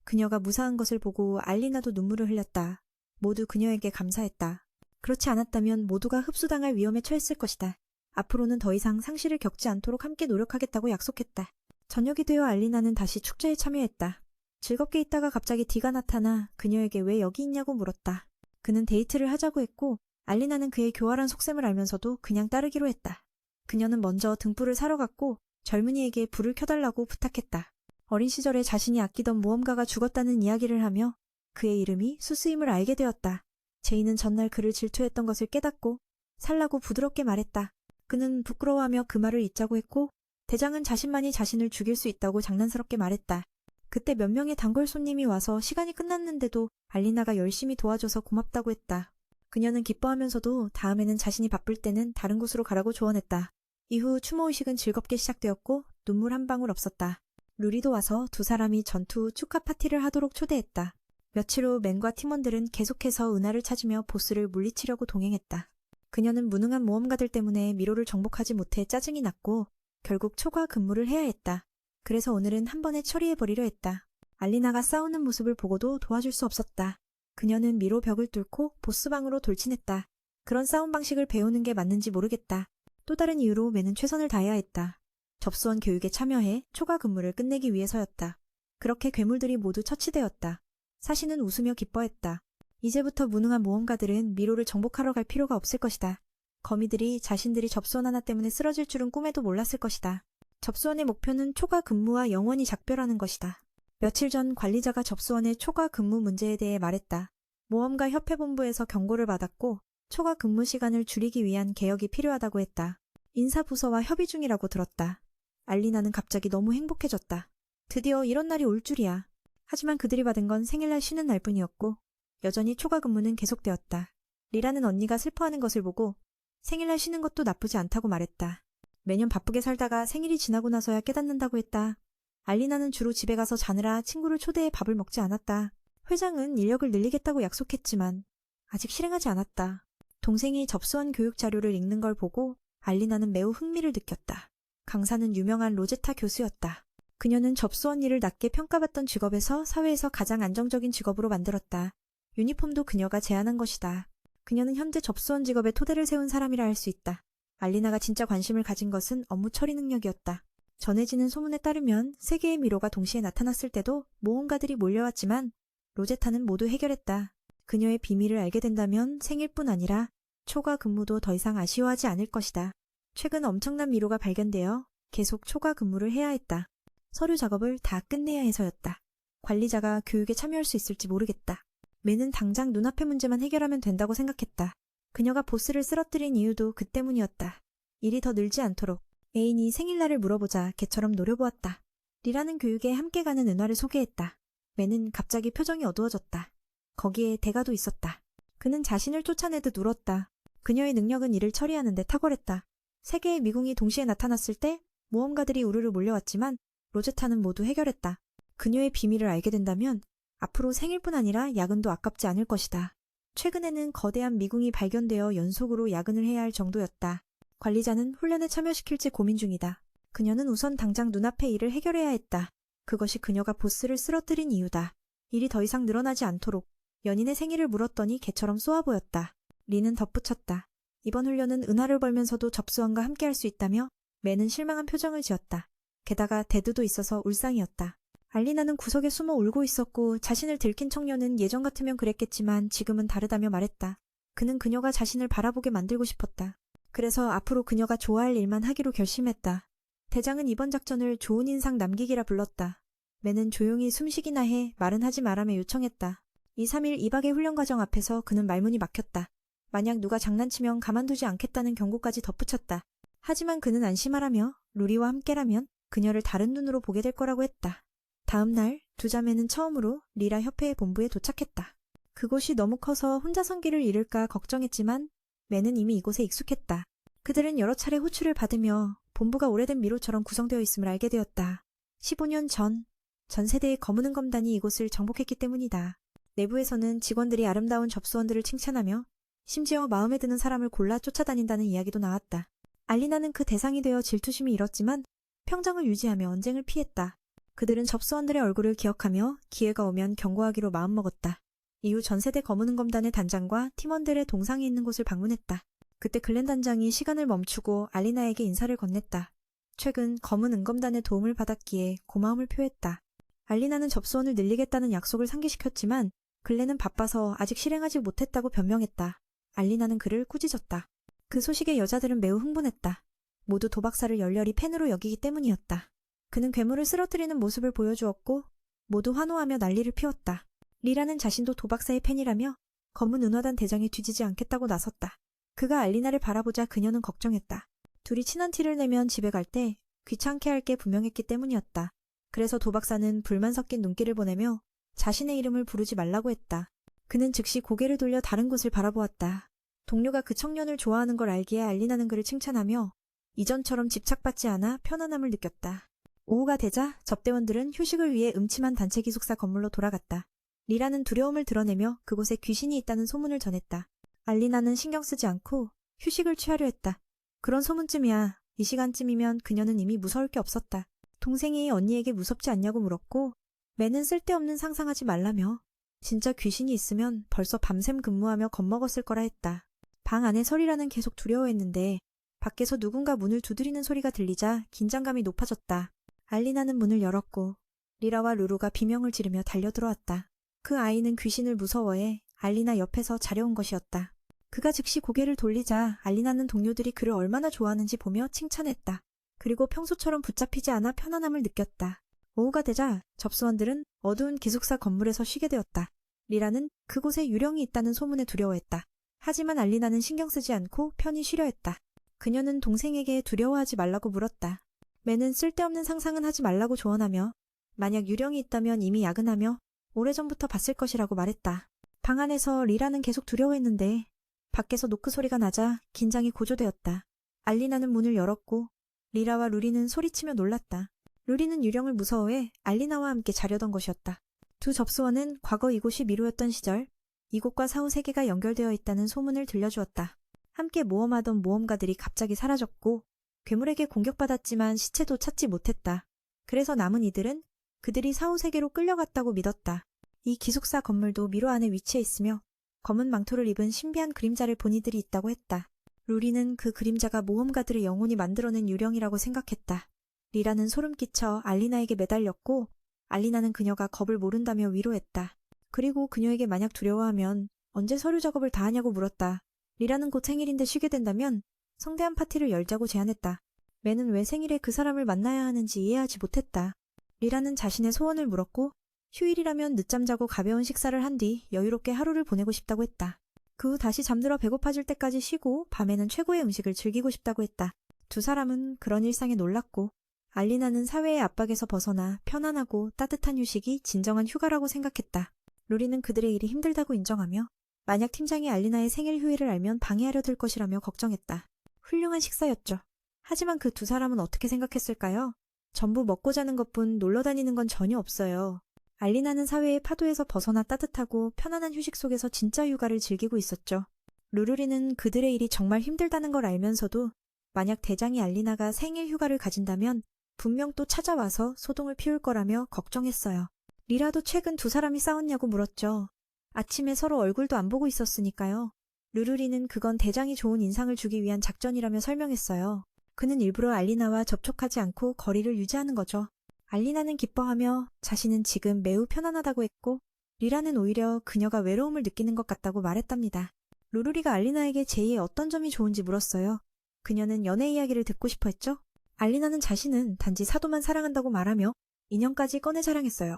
그녀가 무사한 것을 보고 알리나도 눈물을 흘렸다. 모두 그녀에게 감사했다. 그렇지 않았다면 모두가 흡수당할 위험에 처했을 것이다. 앞으로는 더 이상 상실을 겪지 않도록 함께 노력하겠다고 약속했다. 저녁이 되어 알리나는 다시 축제에 참여했다. 즐겁게 있다가 갑자기 디가 나타나 그녀에게 왜 여기 있냐고 물었다. 그는 데이트를 하자고 했고 알리나는 그의 교활한 속셈을 알면서도 그냥 따르기로 했다. 그녀는 먼저 등불을 사러 갔고 젊은이에게 불을 켜달라고 부탁했다. 어린 시절에 자신이 아끼던 모험가가 죽었다는 이야기를 하며 그의 이름이 수스임을 알게 되었다. 제이는 전날 그를 질투했던 것을 깨닫고 살라고 부드럽게 말했다. 그는 부끄러워하며 그 말을 잊자고 했고 대장은 자신만이 자신을 죽일 수 있다고 장난스럽게 말했다. 그때 몇 명의 단골 손님이 와서 시간이 끝났는데도 알리나가 열심히 도와줘서 고맙다고 했다. 그녀는 기뻐하면서도 다음에는 자신이 바쁠 때는 다른 곳으로 가라고 조언했다. 이후 추모의식은 즐겁게 시작되었고 눈물 한 방울 없었다. 루리도 와서 두 사람이 전투 후 축하 파티를 하도록 초대했다. 며칠 후 맨과 팀원들은 계속해서 은하를 찾으며 보스를 물리치려고 동행했다. 그녀는 무능한 모험가들 때문에 미로를 정복하지 못해 짜증이 났고 결국 초과 근무를 해야 했다. 그래서 오늘은 한 번에 처리해버리려 했다. 알리나가 싸우는 모습을 보고도 도와줄 수 없었다. 그녀는 미로 벽을 뚫고 보스방으로 돌진했다. 그런 싸움 방식을 배우는 게 맞는지 모르겠다. 또 다른 이유로 맨은 최선을 다해야 했다. 접수원 교육에 참여해 초과 근무를 끝내기 위해서였다. 그렇게 괴물들이 모두 처치되었다. 사신은 웃으며 기뻐했다. 이제부터 무능한 모험가들은 미로를 정복하러 갈 필요가 없을 것이다. 거미들이 자신들이 접수원 하나 때문에 쓰러질 줄은 꿈에도 몰랐을 것이다. 접수원의 목표는 초과 근무와 영원히 작별하는 것이다. 며칠 전 관리자가 접수원의 초과 근무 문제에 대해 말했다. 모험가 협회본부에서 경고를 받았고 초과 근무 시간을 줄이기 위한 개혁이 필요하다고 했다. 인사부서와 협의 중이라고 들었다. 알리나는 갑자기 너무 행복해졌다. 드디어 이런 날이 올 줄이야. 하지만 그들이 받은 건 생일날 쉬는 날뿐이었고 여전히 초과 근무는 계속되었다. 리라는 언니가 슬퍼하는 것을 보고 생일날 쉬는 것도 나쁘지 않다고 말했다. 매년 바쁘게 살다가 생일이 지나고 나서야 깨닫는다고 했다. 알리나는 주로 집에 가서 자느라 친구를 초대해 밥을 먹지 않았다. 회장은 인력을 늘리겠다고 약속했지만 아직 실행하지 않았다. 동생이 접수한 교육 자료를 읽는 걸 보고 알리나는 매우 흥미를 느꼈다. 강사는 유명한 로제타 교수였다. 그녀는 접수원 일을 낮게 평가받던 직업에서 사회에서 가장 안정적인 직업으로 만들었다. 유니폼도 그녀가 제안한 것이다. 그녀는 현재 접수원 직업에 토대를 세운 사람이라 할 수 있다. 알리나가 진짜 관심을 가진 것은 업무 처리 능력이었다. 전해지는 소문에 따르면 세 개의 미로가 동시에 나타났을 때도 모험가들이 몰려왔지만 로제타는 모두 해결했다. 그녀의 비밀을 알게 된다면 생일뿐 아니라 초과 근무도 더 이상 아쉬워하지 않을 것이다. 최근 엄청난 미로가 발견되어 계속 초과 근무를 해야 했다. 서류 작업을 다 끝내야 해서였다. 관리자가 교육에 참여할 수 있을지 모르겠다. 맨은 당장 눈앞의 문제만 해결하면 된다고 생각했다. 그녀가 보스를 쓰러뜨린 이유도 그 때문이었다. 일이 더 늘지 않도록 애인이 생일날을 물어보자 개처럼 노려보았다. 리라는 교육에 함께 가는 은화를 소개했다. 맨은 갑자기 표정이 어두워졌다. 거기에 대가도 있었다. 그는 자신을 쫓아내듯 울었다. 그녀의 능력은 일을 처리하는 데 탁월했다. 세 개의 미궁이 동시에 나타났을 때 모험가들이 우르르 몰려왔지만 로제타는 모두 해결했다. 그녀의 비밀을 알게 된다면 앞으로 생일뿐 아니라 야근도 아깝지 않을 것이다. 최근에는 거대한 미궁이 발견되어 연속으로 야근을 해야 할 정도였다. 관리자는 훈련에 참여시킬지 고민 중이다. 그녀는 우선 당장 눈앞의 일을 해결해야 했다. 그것이 그녀가 보스를 쓰러뜨린 이유다. 일이 더 이상 늘어나지 않도록 연인의 생일을 물었더니 개처럼 쏘아 보였다. 리는 덧붙였다. 이번 훈련은 은하를 벌면서도 접수원과 함께할 수 있다며 맨은 실망한 표정을 지었다. 게다가 데드도 있어서 울상이었다. 알리나는 구석에 숨어 울고 있었고 자신을 들킨 청년은 예전 같으면 그랬겠지만 지금은 다르다며 말했다. 그는 그녀가 자신을 바라보게 만들고 싶었다. 그래서 앞으로 그녀가 좋아할 일만 하기로 결심했다. 대장은 이번 작전을 좋은 인상 남기기라 불렀다. 맨은 조용히 숨쉬기나 해 말은 하지 말라며 요청했다. 2, 3일 2박의 훈련 과정 앞에서 그는 말문이 막혔다. 만약 누가 장난치면 가만두지 않겠다는 경고까지 덧붙였다. 하지만 그는 안심하라며 루리와 함께라면 그녀를 다른 눈으로 보게 될 거라고 했다. 다음 날 두 자매는 처음으로 리라 협회의 본부에 도착했다. 그곳이 너무 커서 혼자 선 길을 잃을까 걱정했지만 맨은 이미 이곳에 익숙했다. 그들은 여러 차례 호출을 받으며 본부가 오래된 미로처럼 구성되어 있음을 알게 되었다. 15년 전, 전 세대의 검은 은검단이 이곳을 정복했기 때문이다. 내부에서는 직원들이 아름다운 접수원들을 칭찬하며 심지어 마음에 드는 사람을 골라 쫓아다닌다는 이야기도 나왔다. 알리나는 그 대상이 되어 질투심이 일었지만 평정을 유지하며 언쟁을 피했다. 그들은 접수원들의 얼굴을 기억하며 기회가 오면 경고하기로 마음먹었다. 이후 전세대 검은 은검단의 단장과 팀원들의 동상이 있는 곳을 방문했다. 그때 글렌 단장이 시간을 멈추고 알리나에게 인사를 건넸다. 최근 검은 은검단의 도움을 받았기에 고마움을 표했다. 알리나는 접수원을 늘리겠다는 약속을 상기시켰지만 글렌은 바빠서 아직 실행하지 못했다고 변명했다. 알리나는 그를 꾸짖었다. 그 소식에 여자들은 매우 흥분했다. 모두 도박사를 열렬히 팬으로 여기기 때문이었다. 그는 괴물을 쓰러뜨리는 모습을 보여주었고 모두 환호하며 난리를 피웠다. 리라는 자신도 도박사의 팬이라며 검은 은화단 대장에 뒤지지 않겠다고 나섰다. 그가 알리나를 바라보자 그녀는 걱정했다. 둘이 친한 티를 내면 집에 갈 때 귀찮게 할 게 분명했기 때문이었다. 그래서 도박사는 불만 섞인 눈길을 보내며 자신의 이름을 부르지 말라고 했다. 그는 즉시 고개를 돌려 다른 곳을 바라보았다. 동료가 그 청년을 좋아하는 걸 알기에 알리나는 그를 칭찬하며 이전처럼 집착받지 않아 편안함을 느꼈다. 오후가 되자 접대원들은 휴식을 위해 음침한 단체 기숙사 건물로 돌아갔다. 리라는 두려움을 드러내며 그곳에 귀신이 있다는 소문을 전했다. 알리나는 신경 쓰지 않고 휴식을 취하려 했다. 그런 소문쯤이야. 이 시간쯤이면 그녀는 이미 무서울 게 없었다. 동생이 언니에게 무섭지 않냐고 물었고 매는 쓸데없는 상상하지 말라며 진짜 귀신이 있으면 벌써 밤샘 근무하며 겁먹었을 거라 했다. 방 안에 서리라는 계속 두려워했는데 밖에서 누군가 문을 두드리는 소리가 들리자 긴장감이 높아졌다. 알리나는 문을 열었고 리라와 루루가 비명을 지르며 달려들어왔다. 그 아이는 귀신을 무서워해 알리나 옆에서 자려온 것이었다. 그가 즉시 고개를 돌리자 알리나는 동료들이 그를 얼마나 좋아하는지 보며 칭찬했다. 그리고 평소처럼 붙잡히지 않아 편안함을 느꼈다. 오후가 되자 접수원들은 어두운 기숙사 건물에서 쉬게 되었다. 리라는 그곳에 유령이 있다는 소문에 두려워했다. 하지만 알리나는 신경 쓰지 않고 편히 쉬려 했다. 그녀는 동생에게 두려워하지 말라고 물었다. 매는 쓸데없는 상상은 하지 말라고 조언하며 만약 유령이 있다면 이미 야근하며 오래전부터 봤을 것이라고 말했다. 방 안에서 리라는 계속 두려워했는데 밖에서 노크 소리가 나자 긴장이 고조되었다. 알리나는 문을 열었고 리라와 루리는 소리치며 놀랐다. 루리는 유령을 무서워해 알리나와 함께 자려던 것이었다. 두 접수원은 과거 이곳이 미로였던 시절 이곳과 사후 세계가 연결되어 있다는 소문을 들려주었다. 함께 모험하던 모험가들이 갑자기 사라졌고 괴물에게 공격받았지만 시체도 찾지 못했다. 그래서 남은 이들은 그들이 사후 세계로 끌려갔다고 믿었다. 이 기숙사 건물도 미로 안에 위치해 있으며 검은 망토를 입은 신비한 그림자를 본 이들이 있다고 했다. 루리는 그 그림자가 모험가들의 영혼이 만들어낸 유령이라고 생각했다. 리라는 소름 끼쳐 알리나에게 매달렸고 알리나는 그녀가 겁을 모른다며 위로했다. 그리고 그녀에게 만약 두려워하면 언제 서류 작업을 다 하냐고 물었다. 리라는 곧 생일인데 쉬게 된다면 성대한 파티를 열자고 제안했다. 매는 왜 생일에 그 사람을 만나야 하는지 이해하지 못했다. 리라는 자신의 소원을 물었고 휴일이라면 늦잠 자고 가벼운 식사를 한 뒤 여유롭게 하루를 보내고 싶다고 했다. 그 후 다시 잠들어 배고파질 때까지 쉬고 밤에는 최고의 음식을 즐기고 싶다고 했다. 두 사람은 그런 일상에 놀랐고 알리나는 사회의 압박에서 벗어나 편안하고 따뜻한 휴식이 진정한 휴가라고 생각했다. 루리는 그들의 일이 힘들다고 인정하며 만약 팀장이 알리나의 생일 휴일을 알면 방해하려 들 것이라며 걱정했다. 훌륭한 식사였죠. 하지만 그 두 사람은 어떻게 생각했을까요? 전부 먹고 자는 것뿐 놀러 다니는 건 전혀 없어요. 알리나는 사회의 파도에서 벗어나 따뜻하고 편안한 휴식 속에서 진짜 휴가를 즐기고 있었죠. 루루리는 그들의 일이 정말 힘들다는 걸 알면서도 만약 대장이 알리나가 생일 휴가를 가진다면 분명 또 찾아와서 소동을 피울 거라며 걱정했어요. 리라도 최근 두 사람이 싸웠냐고 물었죠. 아침에 서로 얼굴도 안 보고 있었으니까요. 루루리는 그건 대장이 좋은 인상을 주기 위한 작전이라며 설명했어요. 그는 일부러 알리나와 접촉하지 않고 거리를 유지하는 거죠. 알리나는 기뻐하며 자신은 지금 매우 편안하다고 했고 리라는 오히려 그녀가 외로움을 느끼는 것 같다고 말했답니다. 루루리가 알리나에게 제이의 어떤 점이 좋은지 물었어요. 그녀는 연애 이야기를 듣고 싶어 했죠. 알리나는 자신은 단지 사도만 사랑한다고 말하며 인연까지 꺼내 자랑했어요.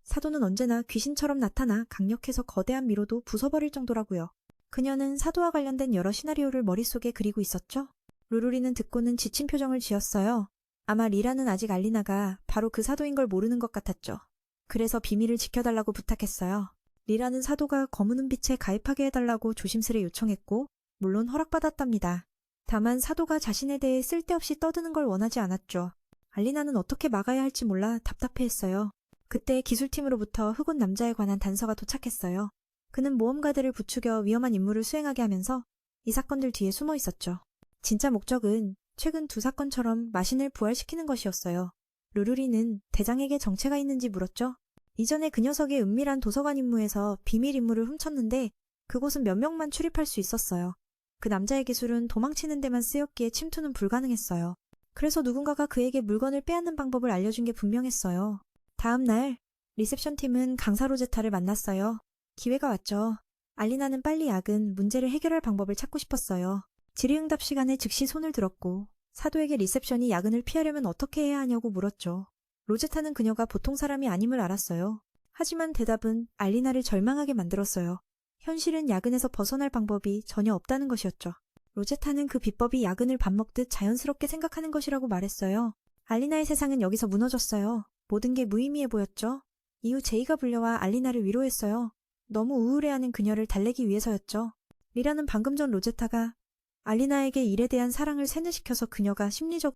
사도는 언제나 귀신처럼 나타나 강력해서 거대한 미로도 부숴버릴 정도라고요. 그녀는 사도와 관련된 여러 시나리오를 머릿속에 그리고 있었죠. 루루리는 듣고는 지친 표정을 지었어요. 아마 리라는 아직 알리나가 바로 그 사도인 걸 모르는 것 같았죠. 그래서 비밀을 지켜달라고 부탁했어요. 리라는 사도가 검은 은빛에 가입하게 해달라고 조심스레 요청했고 물론 허락받았답니다. 다만 사도가 자신에 대해 쓸데없이 떠드는 걸 원하지 않았죠. 알리나는 어떻게 막아야 할지 몰라 답답해했어요. 그때 기술팀으로부터 흑옷 남자에 관한 단서가 도착했어요. 그는 모험가들을 부추겨 위험한 임무를 수행하게 하면서 이 사건들 뒤에 숨어 있었죠. 진짜 목적은 최근 두 사건처럼 마신을 부활시키는 것이었어요. 루루리는 대장에게 정체가 있는지 물었죠. 이전에 그 녀석의 은밀한 도서관 임무에서 비밀 임무를 훔쳤는데 그곳은 몇 명만 출입할 수 있었어요. 그 남자의 기술은 도망치는 데만 쓰였기에 침투는 불가능했어요. 그래서 누군가가 그에게 물건을 빼앗는 방법을 알려준 게 분명했어요. 다음 날 리셉션 팀은 강사 로제타를 만났어요. 기회가 왔죠. 알리나는 빨리 약은 문제를 해결할 방법을 찾고 싶었어요. 질의응답 시간에 즉시 손을 들었고 사도에게 리셉션이 야근을 피하려면 어떻게 해야 하냐고 물었죠. 로제타는 그녀가 보통 사람이 아님을 알았어요. 하지만 대답은 알리나를 절망하게 만들었어요. 현실은 야근에서 벗어날 방법이 전혀 없다는 것이었죠. 로제타는 그 비법이 야근을 밥 먹듯 자연스럽게 생각하는 것이라고 말했어요. 알리나의 세상은 여기서 무너졌어요. 모든 게 무의미해 보였죠. 이후 제이가 불려와 알리나를 위로했어요. 너무 우울해하는 그녀를 달래기 위해서였죠. 리라는 방금 전 로제타가 알리나에게 일에 대한 사랑을 세뇌시켜서 그녀가 심리적